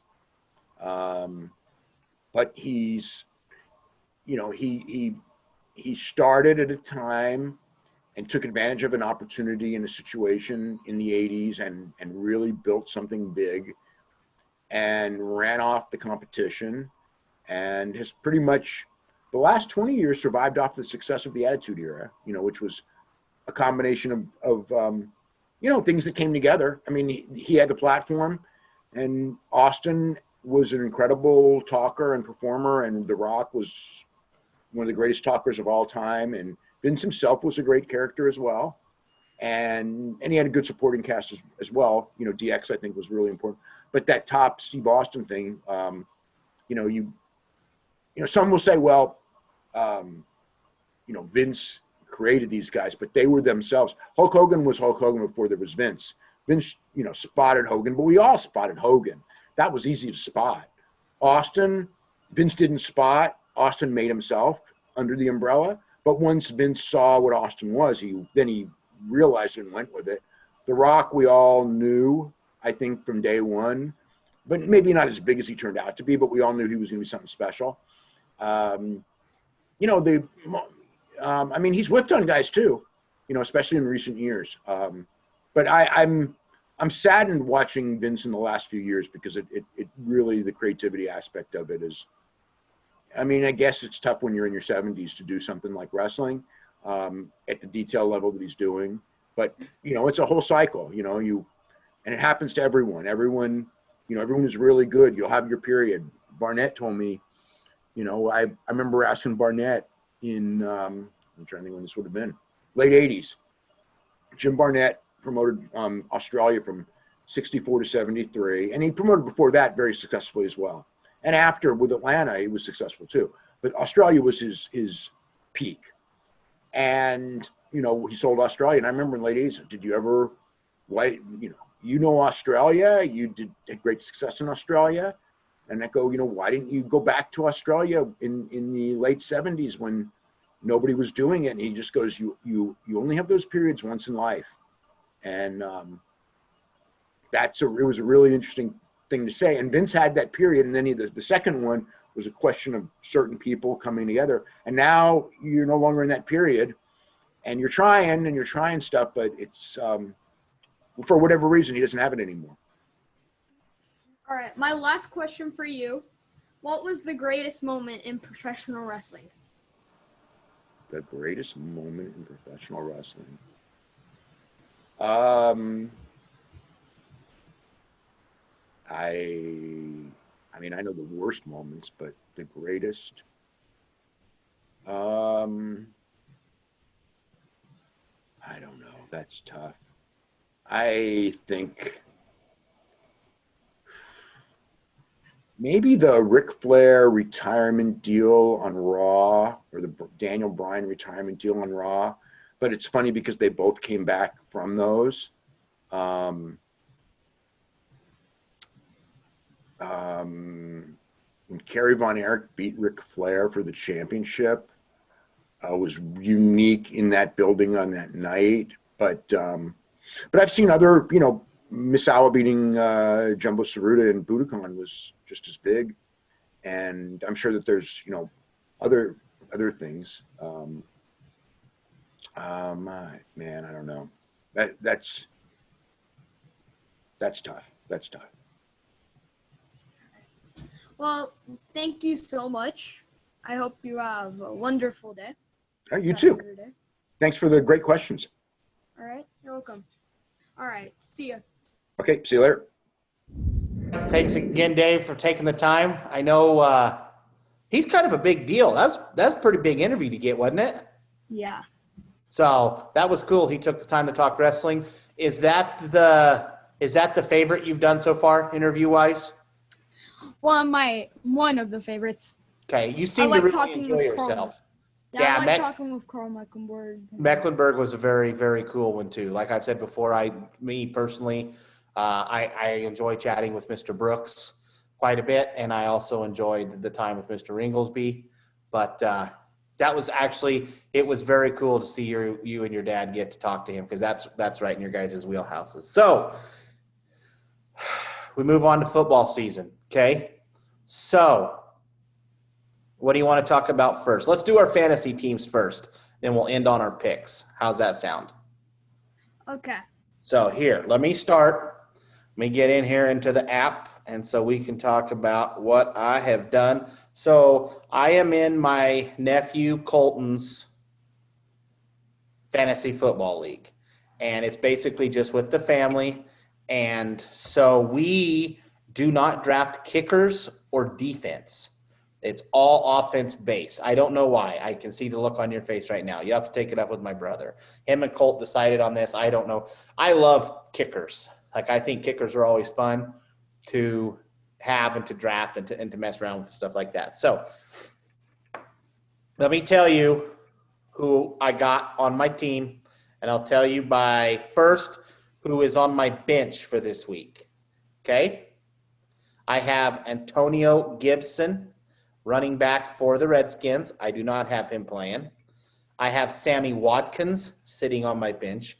But he's, you know, he started at a time and took advantage of an opportunity in a situation in the 80s and really built something big and ran off the competition and has pretty much the last 20 years survived off the success of the Attitude Era, you know, which was a combination of you know, things that came together. I mean, he had the platform, and Austin was an incredible talker and performer, and The Rock was one of the greatest talkers of all time, and Vince himself was a great character as well, and he had a good supporting cast as well. You know, DX I think was really important, but that top Steve Austin thing, you know, you know, some will say, well, you know, Vince created these guys, but they were themselves. Hulk Hogan was Hulk Hogan before there was Vince. Vince, you know, spotted Hogan, but we all spotted Hogan. That was easy to spot. Austin, Vince didn't spot. Austin made himself under the umbrella. But once Vince saw what Austin was, he realized it and went with it. The Rock, we all knew, I think, from day one, but maybe not as big as he turned out to be, but we all knew he was going to be something special. You know, I mean, he's whiffed on guys too, you know, especially in recent years. But I'm saddened watching Vince in the last few years because it really, the creativity aspect of it is, I mean, I guess it's tough when you're in your 70s to do something like wrestling at the detail level that he's doing. But, you know, it's a whole cycle, you know, and it happens to everyone. Everyone, you know, everyone is really good. You'll have your period. Barnett told me, you know, I remember asking Barnett in, I'm trying to think when this would have been, late 80s. Jim Barnett promoted Australia from 64 to 73. And he promoted before that very successfully as well. And after with Atlanta, he was successful too. But Australia was his peak. And, you know, he sold Australia. And I remember in the late 80s, did you ever, why, you know Australia, you had great success in Australia. And I go, you know, why didn't you go back to Australia in the late 70s when nobody was doing it? And he just goes, you only have those periods once in life. And it was a really interesting thing to say. And Vince had that period. And then the second one was a question of certain people coming together. And now you're no longer in that period. And you're trying stuff, but it's, for whatever reason, he doesn't have it anymore. All right, my last question for you. What was the greatest moment in professional wrestling? The greatest moment in professional wrestling. I mean, I know the worst moments, but the greatest. I don't know. That's tough. I think maybe the Ric Flair retirement deal on Raw, or the Daniel Bryan retirement deal on Raw. But it's funny because they both came back from those. When Kerry Von Erich beat Ric Flair for the championship, was unique in that building on that night. But I've seen other, Misawa beating Jumbo Tsuruta in Budokan was just as big, and I'm sure that there's other things. Man, I don't know. That's tough. That's tough. Well, thank you so much. I hope you have a wonderful day. You too. Day. Thanks for the great questions. All right. You're welcome. All right. See ya. Okay. See you later. Thanks again, Dave, for taking the time. I know he's kind of a big deal. That's a pretty big interview to get, wasn't it? Yeah. So that was cool. He took the time to talk wrestling. Is that the favorite you've done so far, interview-wise? Well, one of the favorites. Okay, you seem like to really talking enjoy with yourself. Yeah, I like talking with Carl Mecklenburg. Mecklenburg was a very, very cool one too. Like I've said before, me personally, I enjoy chatting with Mr. Brooks quite a bit, and I also enjoyed the time with Mr. Ringlesby. But that was it was very cool to see you and your dad get to talk to him, because that's right in your guys' wheelhouses. So we move on to football season. Okay, so what do you want to talk about first? Let's do our fantasy teams first, then we'll end on our picks. How's that sound? Okay. So here, let me start. Let me get in here into the app, and so we can talk about what I have done. So I am in my nephew Colton's fantasy football league, and it's basically just with the family. And so we do not draft kickers or defense. It's all offense based. I don't know why. I can see the look on your face right now. You have to take it up with my brother. Him and Colt decided on this. I don't know. I love kickers. Like, I think kickers are always fun to have and to draft and to mess around with stuff like that. So let me tell you who I got on my team, and I'll tell you by first who is on my bench for this week. Okay? I have Antonio Gibson, running back for the Redskins. I do not have him playing. I have Sammy Watkins sitting on my bench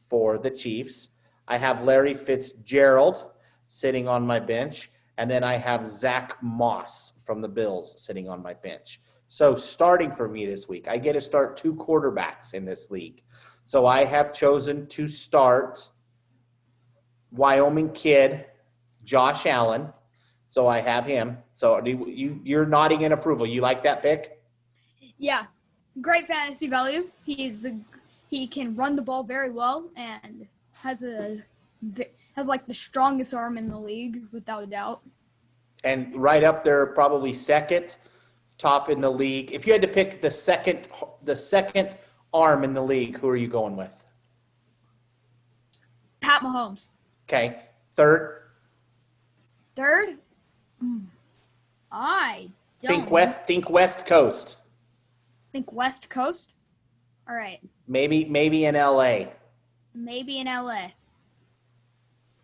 for the Chiefs. I have Larry Fitzgerald sitting on my bench. And then I have Zach Moss from the Bills sitting on my bench. So starting for me this week, I get to start 2 quarterbacks in this league. So I have chosen to start Wyoming kid Josh Allen. So I have him. So you're nodding in approval. You like that pick? Yeah, great fantasy value. He can run the ball very well and has like the strongest arm in the league without a doubt. And right up there, probably second top in the league. If you had to pick the second arm in the league, who are you going with? Pat Mahomes. Okay. Third? I don't Think West Coast. think West Coast. All right. Maybe in LA. Maybe in LA.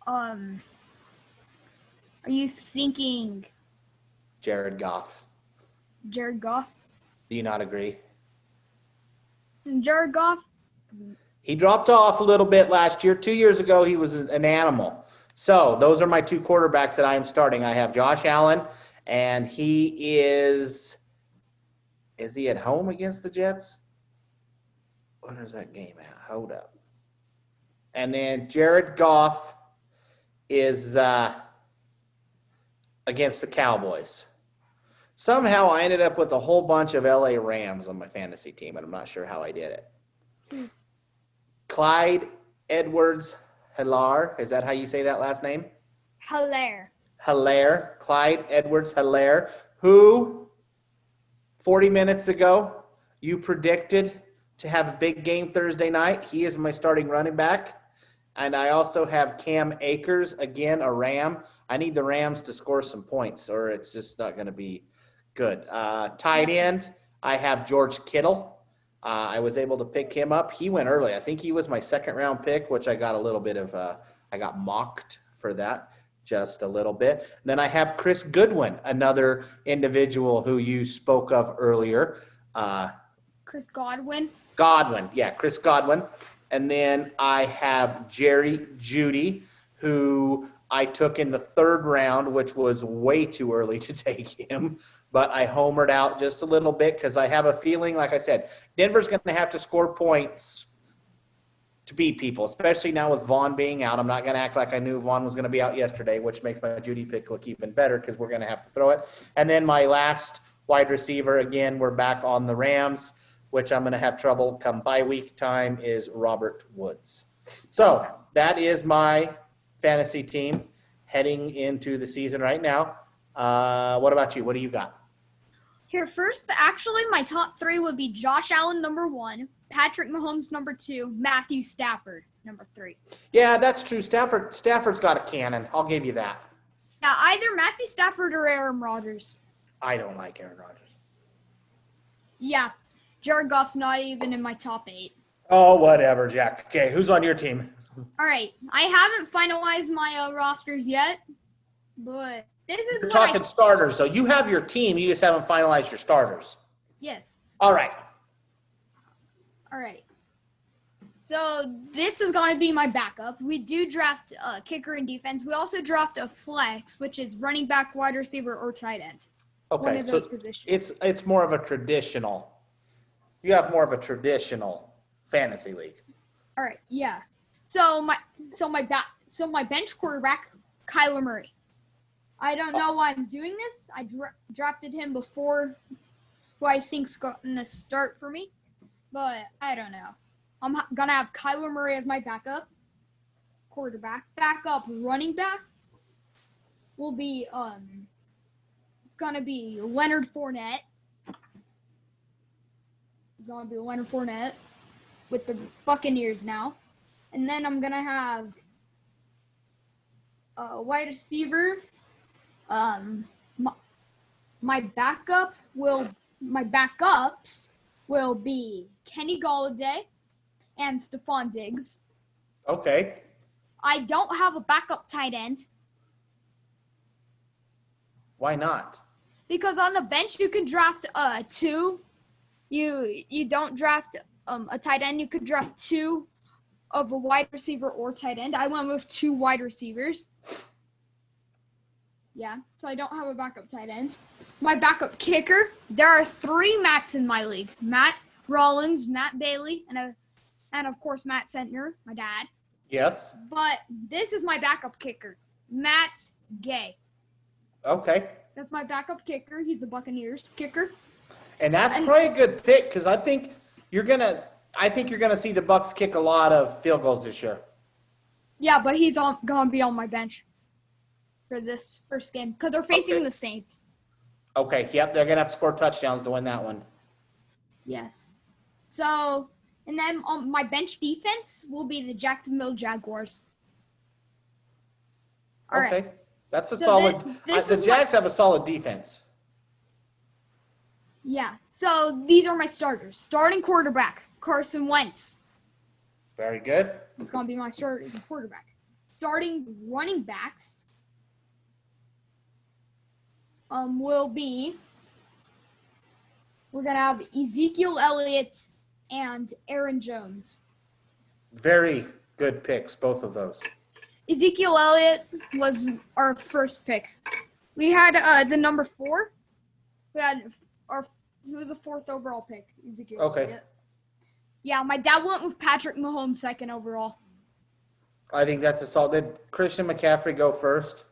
Are you thinking Jared Goff. Jared Goff? Do you not agree? Jared Goff? He dropped off a little bit last year. 2 years ago, he was an animal. So those are my 2 quarterbacks that I am starting. I have Josh Allen, and he is he at home against the Jets? Where's that game at? Hold up. And then Jared Goff is against the Cowboys. Somehow I ended up with a whole bunch of LA Rams on my fantasy team, and I'm not sure how I did it. Clyde Edwards-Helaire. Is that how you say that last name? Hilaire. Clyde Edwards-Helaire, who 40 minutes ago you predicted to have a big game Thursday night. He is my starting running back. And I also have Cam Akers, again, a Ram. I need the Rams to score some points, or it's just not going to be good. Tight end, I have George Kittle. I was able to pick him up. He went early. I think he was my second-round pick, which I got a little bit of I got mocked for that. just a little bit. And then I have Chris Goodwin, another individual who you spoke of earlier. Chris Godwin. Chris Godwin. And then I have Jerry Judy, who I took in the 3rd round, which was way too early to take him. But I homered out just a little bit because I have a feeling, like I said, Denver's going to have to score points to beat people, especially now with Vaughn being out. I'm not going to act like I knew Vaughn was going to be out yesterday, which makes my Judy pick look even better because we're going to have to throw it. And then my last wide receiver, again, we're back on the Rams, which I'm going to have trouble come bye week time, is Robert Woods. So that is my fantasy team heading into the season right now. What about you? What do you got? Here first, actually, my top 3 would be Josh Allen, number 1, Patrick Mahomes, number 2, Matthew Stafford, number 3. Yeah, that's true. Stafford's got a cannon. I'll give you that. Now, either Matthew Stafford or Aaron Rodgers. I don't like Aaron Rodgers. Yeah, Jared Goff's not even in my top 8. Oh, whatever, Jack. Okay, who's on your team? All right, I haven't finalized my rosters yet, but this is You're what talking starters, so you have your team. You just haven't finalized your starters. Yes. All right. All right. So this is going to be my backup. We do draft kicker and defense. We also draft a flex, which is running back, wide receiver, or tight end. One Okay, of so those positions. it's more of a traditional. You have more of a traditional fantasy league. All right. Yeah. So my bench quarterback, Kyler Murray. I don't know why I'm doing this. I drafted him before who I think's going to start for me, but I don't know. I'm gonna have Kyler Murray as my backup quarterback. Backup running back will be gonna be Leonard Fournette. It's gonna be Leonard Fournette with the Buccaneers now, and then I'm gonna have wide receiver. My backups will be Kenny Golladay and Stephon Diggs. Okay. I don't have a backup tight end Why not? because on the bench you can draft 2. You don't draft a tight end. You could draft 2 of a wide receiver or tight end. I went with 2 wide receivers. Yeah, so I don't have a backup tight end. My backup kicker, there are 3 Matts in my league. Matt Rollins, Matt Bailey, and of course Matt Sentner, my dad. Yes. But this is my backup kicker, Matt Gay. Okay. That's my backup kicker. He's the Buccaneers kicker. And that's probably a good pick because I think you're gonna see the Bucs kick a lot of field goals this year. Yeah, but he's gonna be on my bench for this first game because they're facing the Saints. Okay. Yep. They're gonna have to score touchdowns to win that one. Yes. So, and then my bench defense will be the Jacksonville Jaguars. All right. Okay. That's a So solid. this The is Jags have a solid defense. Yeah. So these are my starters. Starting quarterback, Carson Wentz. Very good. It's going to be my starting quarterback. Starting running backs will be, we're going to have Ezekiel Elliott and Aaron Jones. Very good picks, both of those. Ezekiel Elliott was our first pick. We had the number 4. He was a 4th overall pick, Ezekiel Elliott. Yeah, my dad went with Patrick Mahomes 2nd overall. I think that's a solid. Did Christian McCaffrey go first?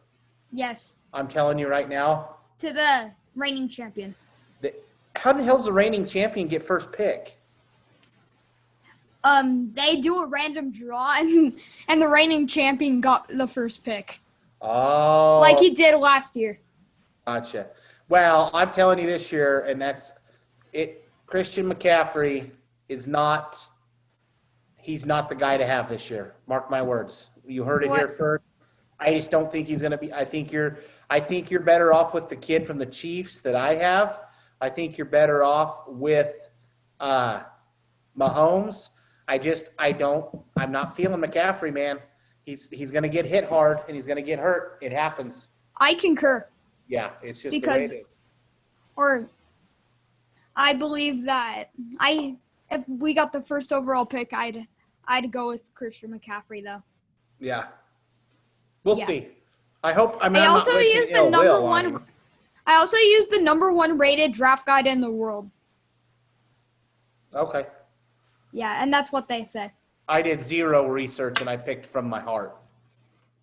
Yes, I'm telling you right now. to the reigning champion. How the hell's the reigning champion get first pick? They do a random draw, and the reigning champion got the first pick, Oh. like he did last year. Gotcha. Well, I'm telling you this year, and that's it. Christian McCaffrey is not. He's not the guy to have this year. Mark my words. You heard it here first. I just don't think he's going to be. I think you're better off with the kid from the Chiefs that I have. I think you're better off with Mahomes. I'm not feeling McCaffrey, man. He's going to get hit hard and he's going to get hurt. It happens. I concur. Yeah, it's just the way it is. Or I believe that if we got the first overall pick, I'd go with Christian McCaffrey though. Yeah. We'll Yeah. see. I hope. I mean, I I'm also not wishing used the ill number will on him. one. I also used the number 1 rated draft guide in the world. Okay. Yeah, and that's what they said. I did 0 research and I picked from my heart.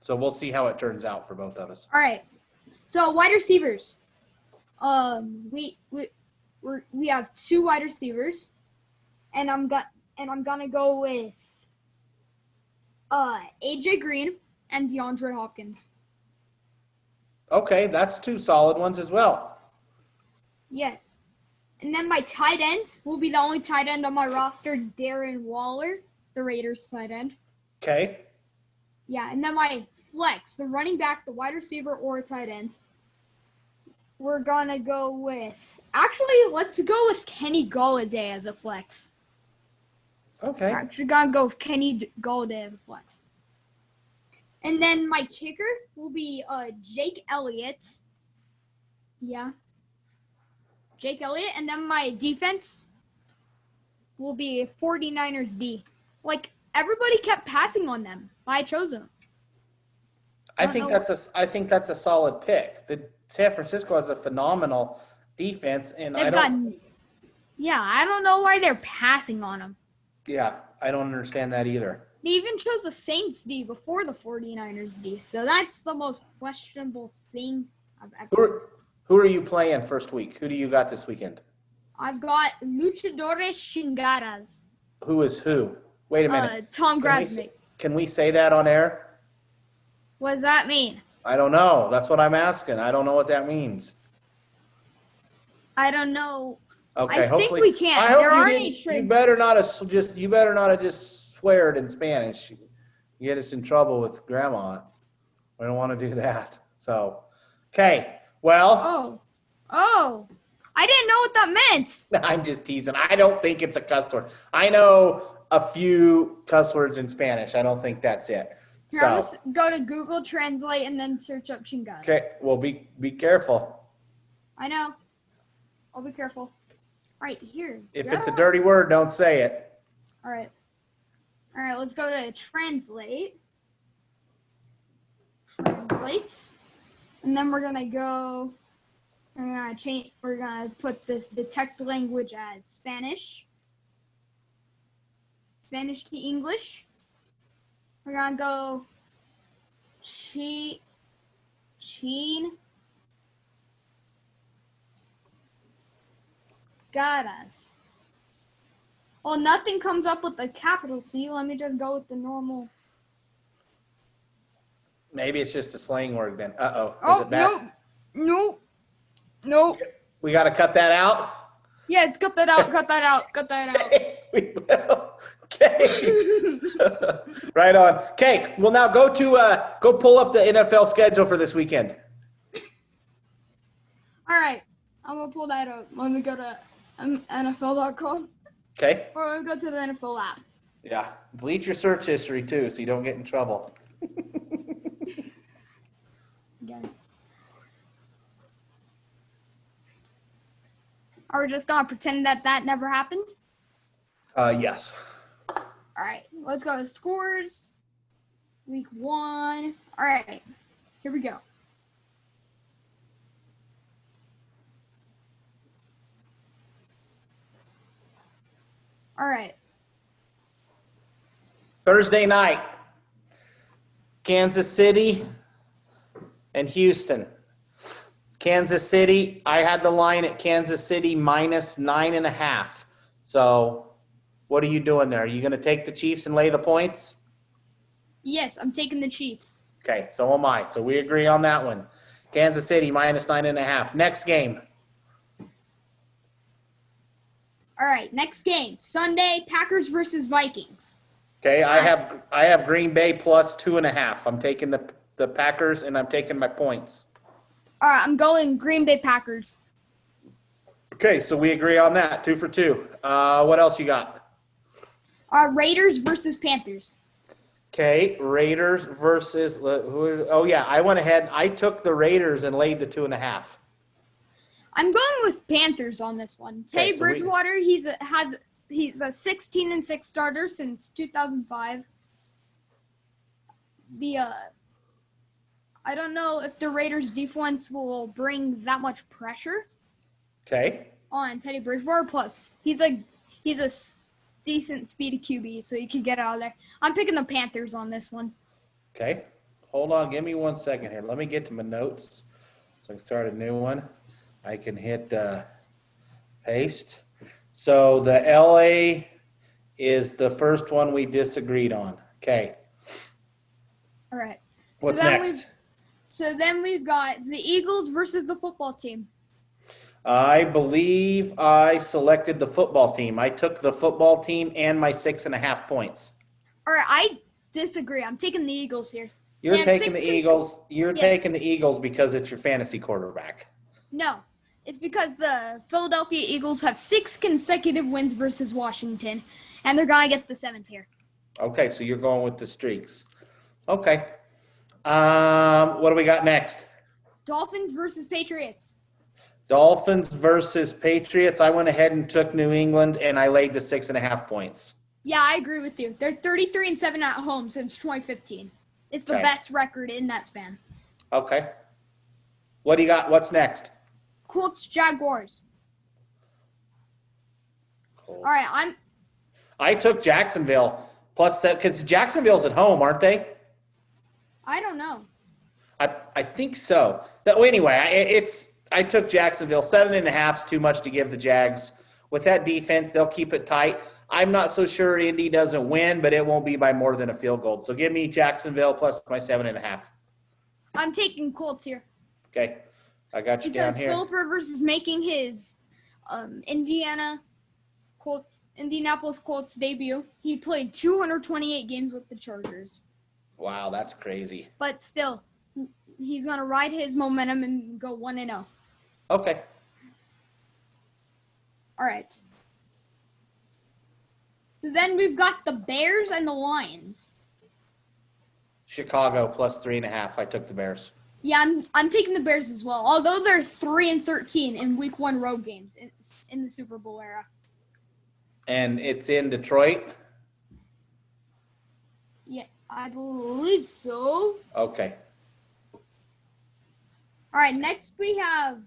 So we'll see how it turns out for both of us. All right. So wide receivers. We have 2 wide receivers, and I'm gonna go with AJ Green and DeAndre Hopkins. Okay, that's 2 solid ones as well. Yes. And then my tight end will be the only tight end on my roster, Darren Waller, the Raiders tight end. Okay. Yeah, and then my flex, the running back, the wide receiver, or a tight end. We're gonna go with let's go with Kenny Golladay as a flex. Okay. We're actually gonna go with Kenny Golladay as a flex. And then my kicker will be Jake Elliott. Yeah. Jake Elliott. And then my defense will be 49ers D. Like, everybody kept passing on them. I chose them. I think that's a solid pick. The San Francisco has a phenomenal defense, and I don't know why they're passing on them. Yeah, I don't understand that either. They even chose the Saints D before the 49ers D. So that's the most questionable thing I've ever. Who are you playing first week? Who do you got this weekend? I've got Luchadores Chingaras. Who is who? Wait a minute. Tom Grasnick. Can we say that on air? What does that mean? I don't know. That's what I'm asking. I don't know what that means. I don't know. Okay, I think hopefully, we can. I hope There you aren't didn't- any trades. You better not have just sweared in Spanish. You get us in trouble with Grandma. We don't want to do that. So, okay. Well, Oh. I didn't know what that meant. I'm just teasing. I don't think it's a cuss word. I know a few cuss words in Spanish. I don't think that's it. Here, So, I'll just go to Google Translate and then search up Chingadas. okay. Well, be careful. I know. I'll be careful. Right here. If Yeah. it's a dirty word, don't say it. All right, let's go to Translate. And then we're gonna put this detect language as Spanish. Spanish to English. We're gonna go Chingadas. Well, nothing comes up with the capital C. Let me just go with the normal. Maybe it's just a slang word then. Uh-oh. Oh, Is it bad? no. We got to cut that out? Yeah, it's cut that out. We will. Okay. Right on. Okay. Well, now go pull up the NFL schedule for this weekend. All right, I'm gonna pull that up. Let me go to NFL.com Okay. or go to the NFL app. Yeah. Delete your search history too, so you don't get in trouble. Again. Are we just gonna pretend that never happened? Yes. All right, let's go to scores. Week 1. All right, here we go. All right. Thursday night, Kansas City and Houston. Kansas City, I had the line at Kansas City minus 9.5. So what are you doing there? Are you going to take the Chiefs and lay the points? Yes, I'm taking the Chiefs. Okay, so am I. So we agree on that one. Kansas City minus 9.5. Next game. All right, next game, Sunday, Packers versus Vikings. Okay, I have Green Bay plus 2.5. I'm taking the Packers and I'm taking my points. All right, I'm going Green Bay Packers. Okay, so we agree on that. 2 for 2. What else you got? Raiders versus Panthers. Okay, Raiders versus who? Oh yeah, I went ahead. I took the Raiders and laid the 2.5. I'm going with Panthers on this one. Okay, Teddy Bridgewater, he's a 16-6 starter since 2005. I don't know if the Raiders defense will bring that much pressure Okay. on Teddy Bridgewater. Plus, he's a decent speedy QB, so you can get out of there. I'm picking the Panthers on this one. Okay. Hold on. Give me 1 second here. Let me get to my notes so I can start a new one. I can hit paste. So the LA is the first one we disagreed on. Okay. All right. What's then next? So then we've got the Eagles versus the football team. I believe I selected the football team. I took the football team and my 6.5 points. All right, I disagree. I'm taking the Eagles here. You're They have taking the Eagles. You're Yes. taking the Eagles because it's your fantasy quarterback. No, it's because the Philadelphia Eagles have 6 consecutive wins versus Washington, and they're going to get the 7th here. Okay, so you're going with the streaks. Okay. What do we got next? Dolphins versus Patriots. Dolphins versus Patriots. I went ahead and took New England, and I laid the 6.5 points. Yeah, I agree with you. They're 33-7 at home since 2015. It's the Okay. best record in that span. Okay. What do you got? What's next? Colts Jaguars. Cool. All right, I took Jacksonville plus 7 because Jacksonville's at home, aren't they? I don't know. I think so. Anyway, I took Jacksonville. 7.5 is too much to give the Jags. With that defense, they'll keep it tight. I'm not so sure Indy doesn't win, but it won't be by more than a field goal. So give me Jacksonville plus my 7.5. I'm taking Colts here. Okay, I got you Because down here. Philip Rivers is making his Indianapolis Colts debut. He played 228 games with the Chargers. Wow, that's crazy. But still, he's going to ride his momentum and go 1-0. Okay. All right. So then we've got the Bears and the Lions. Chicago plus 3.5. I took the Bears. Yeah, I'm taking the Bears as well. Although they're 3-13 in Week 1 road games in the Super Bowl era. And it's in Detroit? Yeah, I believe so. Okay. All right, next we have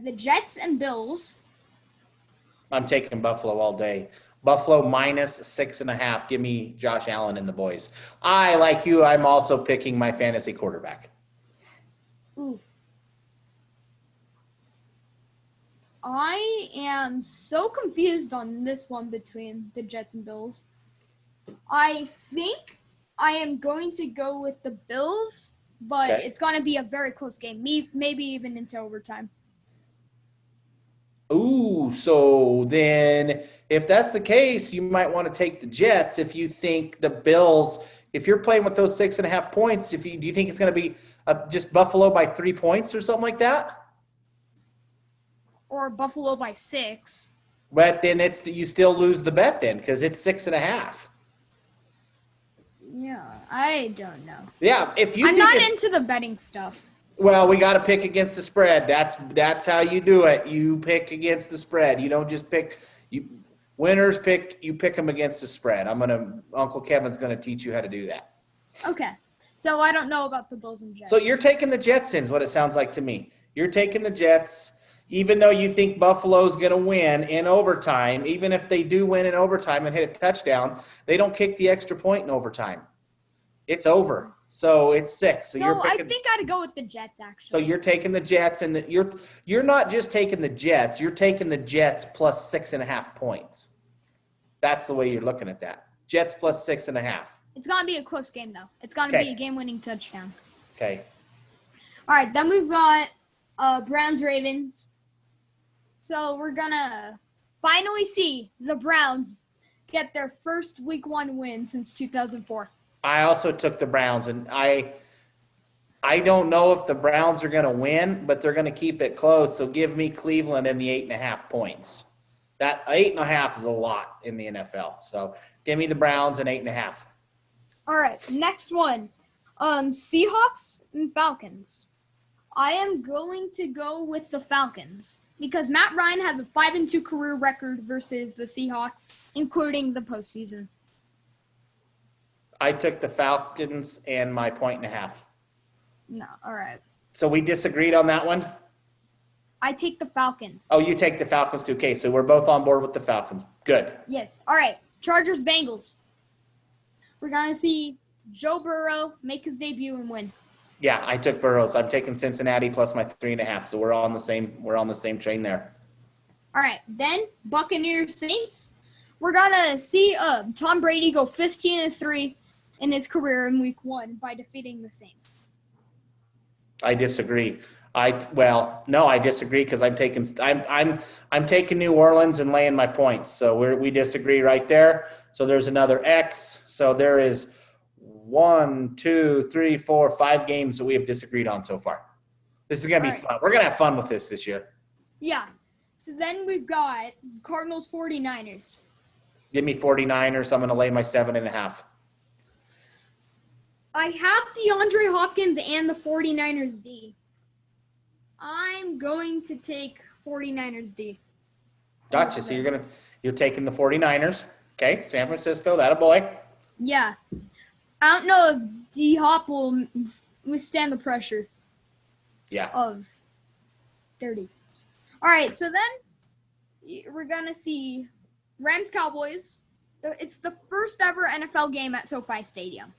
the Jets and Bills. I'm taking Buffalo all day. Buffalo minus 6.5. Give me Josh Allen and the boys. Like you, I'm also picking my fantasy quarterback. Ooh. I am so confused on this one between the Jets and Bills. I think I am going to go with the Bills, but Okay. it's going to be a very close game, maybe even into overtime. Ooh, so then if that's the case, you might want to take the Jets if you think the Bills, if you're playing with those 6.5 points, do you think it's going to be just Buffalo by 3 points or something like that? Or Buffalo by 6. But then you still lose the bet then because it's 6.5. Yeah, I don't know. Yeah, if you I'm think not it's, into the betting stuff. well, we got to pick against the spread. That's how you do it. You pick against the spread. You don't just pick. Winners picked. You pick them against the spread. Uncle Kevin's gonna teach you how to do that. Okay, so I don't know about the Bills and Jets. So you're taking the Jets in, is what it sounds like to me. You're taking the Jets, even though you think Buffalo's gonna win in overtime. Even if they do win in overtime and hit a touchdown, they don't kick the extra point in overtime. It's over. So it's 6. So you're picking. I think I'd go with the Jets, actually. So you're taking the Jets, and you're not just taking the Jets. You're taking the Jets plus 6.5 points. That's the way you're looking at that. Jets plus 6.5. It's going to be a close game, though. It's going to be a game-winning touchdown. Okay. All right, then we've got Browns-Ravens. So we're going to finally see the Browns get their first Week 1 win since 2004. I also took the Browns, and I don't know if the Browns are going to win, but they're going to keep it close. So give me Cleveland and the 8.5 points. That 8.5 is a lot in the NFL. So give me the Browns and 8.5. All right, next one. Seahawks and Falcons. I am going to go with the Falcons because Matt Ryan has a 5-2 career record versus the Seahawks, including the postseason. I took the Falcons and my 1.5. No, all right. So we disagreed on that one? I take the Falcons. Oh, you take the Falcons too. Okay, so we're both on board with the Falcons. Good. Yes. All right. Chargers, Bengals. We're going to see Joe Burrow make his debut and win. Yeah, I took Burrows. I'm taking Cincinnati plus my 3.5. So we're on the same train there. All right. Then Buccaneers, Saints. We're going to see Tom Brady go 15-3 in his career in week 1 by defeating the Saints. I disagree. I disagree because I'm taking New Orleans and laying my points. So we disagree right there. So there's another X. So there is 1, 2, 3, 4, 5 games that we have disagreed on so far. This is gonna be fun. We're gonna have fun with this year. Yeah. So then we've got Cardinals, 49ers. Give me 49ers. I'm gonna lay my 7.5. I have DeAndre Hopkins and the 49ers D. I'm going to take 49ers D. Gotcha. So you're taking the 49ers. Okay, San Francisco, that a boy. Yeah. I don't know if D-Hop will withstand the pressure Yeah. of their defense. All right, so then we're going to see Rams-Cowboys. It's the first ever NFL game at SoFi Stadium.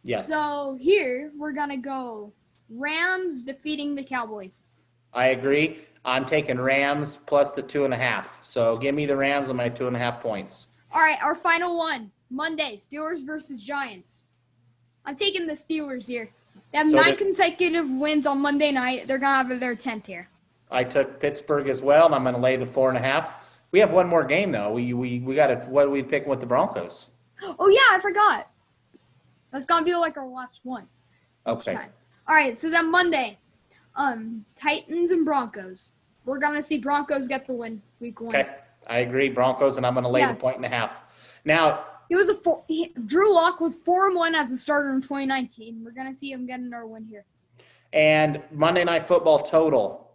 Yes. So here we're going to go Rams defeating the Cowboys. I agree. I'm taking Rams plus the 2.5. So give me the Rams on my 2.5 points. All right, our final one, Monday, Steelers versus Giants. I'm taking the Steelers here. They have 9 consecutive wins on Monday night. They're going to have their 10th here. I took Pittsburgh as well, and I'm going to lay the 4.5. We have one more game, though. We got to – what are we picking with the Broncos? Oh, yeah, I forgot. That's going to be like our last one. Okay. All right, so then Monday, Titans and Broncos. We're going to see Broncos get the win week 1. Okay. I agree, Broncos, and I'm going to lay the 1.5. Now – Drew Lock was 4-1 as a starter in 2019. We're going to see him get another win here. And Monday Night Football total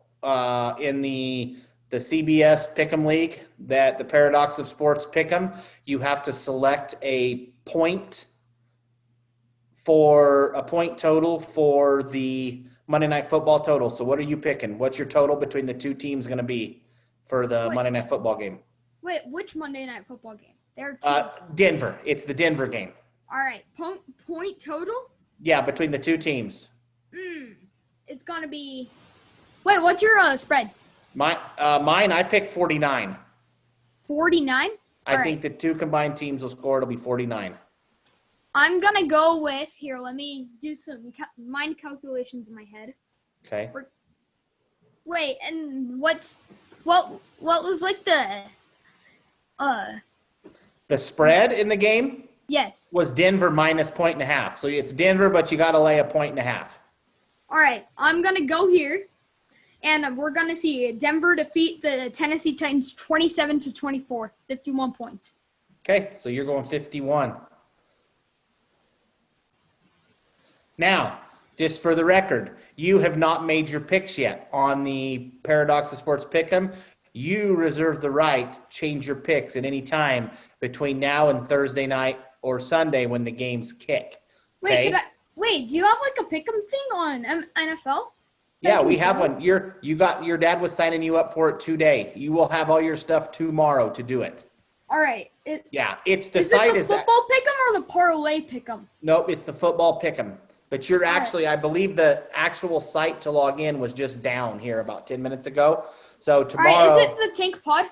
in the CBS Pick'em League, that the Paradox of Sports Pick'em, you have to select a point total for the Monday Night Football total. So what are you picking? What's your total between the two teams going to be for the Monday Night Football game? Wait, which Monday Night Football game? There are 2. Denver. It's the Denver game. All right. Point total? Yeah, between the two teams. It's going to be – wait, what's your spread? Mine, I picked 49. 49? I think the two combined teams will score. It'll be 49. I'm going to go with – here, let me do some mind calculations in my head. Okay. Wait, and what was like the spread in the game? Yes. Was Denver minus 1.5. So it's Denver, but you got to lay a 1.5. All right, I'm going to go here, and we're going to see Denver defeat the Tennessee Titans 27-24, 51 points. Okay, so you're going 51. Now, just for the record, you have not made your picks yet on the Paradox of Sports Pick'em. You reserve the right to change your picks at any time between now and Thursday night or Sunday when the games kick. Okay? Wait, do you have like a pick'em thing on NFL? Yeah, we have one. Your dad was signing you up for it today. You will have all your stuff tomorrow to do it. All right. It's the is site it the football pick'em or the parlay pick'em? Nope, it's the football pick'em. But you're actually, I believe the actual site to log in was just down here about 10 minutes ago. So tomorrow. All right, is it the Tank Pod?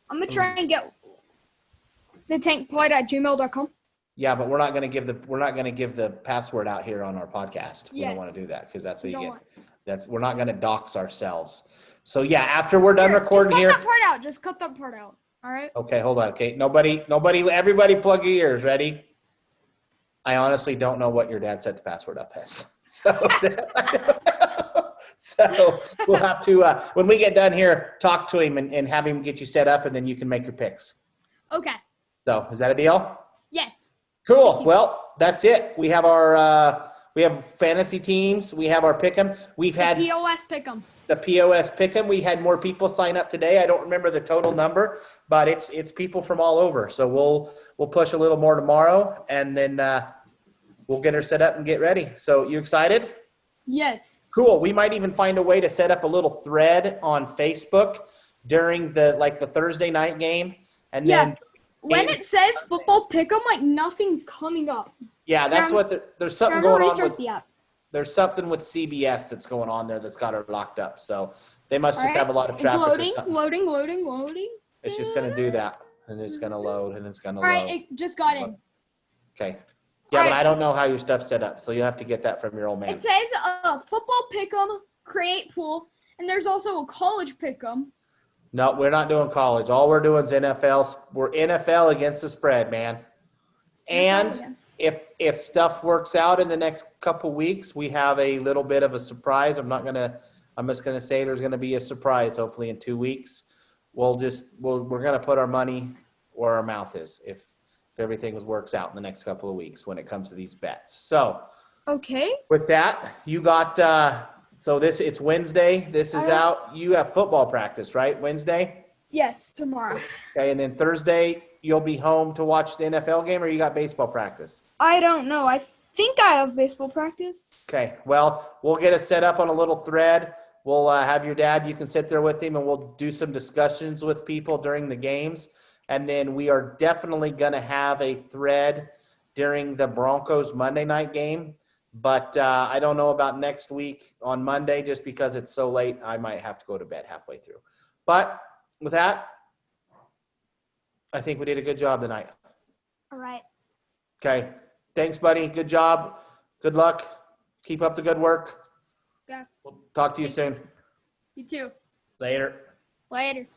I'm gonna try and get the tankpod@gmail.com. Yeah, but we're not gonna give the password out here on our podcast. We Yes. don't want to do that because that's how you Don't get. want- We're not gonna dox ourselves. So yeah, after we're done recording here. Just cut that part out. Just cut that part out. All right. Okay, hold on. Okay, everybody plug your ears. Ready? I honestly don't know what your dad set the password up as. So we'll have to, when we get done here, talk to him and have him get you set up, and then you can make your picks. Okay. So is that a deal? Yes. Cool. Well, that's it. We have our we have fantasy teams. We have our pick'em. We've had POS pick'em. the POS pick'em. We had more people sign up today. I don't remember the total number, but it's people from all over. So we'll push a little more tomorrow, and then we'll get her set up and get ready. So you excited? Yes. Cool. We might even find a way to set up a little thread on Facebook during the Thursday night game, and then when it says football pick'em, like nothing's coming up. yeah, that's what there's something Remember, going on restart with the app. there's something with CBS that's going on there that's got her locked up. So they must just Alright. have a lot of It's traffic or loading, something. loading. It's just gonna do that, and it's gonna load, and it's gonna All right, load. it just got in. Okay. Yeah, All but right. I don't know how your stuff's set up, so you'll have to get that from your old man. It says football pick'em, create pool, and there's also a college pick'em. No, we're not doing college. All we're doing is NFL. We're NFL against the spread, man. And if stuff works out in the next couple weeks, we have a little bit of a surprise. I'm just gonna say there's gonna be a surprise. Hopefully in 2 weeks, we're gonna put our money where our mouth is if everything works out in the next couple of weeks when it comes to these bets. So Okay. with that, you got it's Wednesday. This is out. You have football practice, right? Wednesday. Yes, tomorrow. Okay, and then Thursday you'll be home to watch the NFL game, or you got baseball practice? I don't know. I think I have baseball practice. Okay, well, we'll get us set up on a little thread. We'll have your dad. You can sit there with him, and we'll do some discussions with people during the games. And then we are definitely going to have a thread during the Broncos Monday night game. But I don't know about next week on Monday just because it's so late. I might have to go to bed halfway through. But with that, I think we did a good job tonight. All right. Okay. Thanks, buddy. Good job. Good luck. Keep up the good work. Yeah. We'll talk to you soon. You too. Later. Later.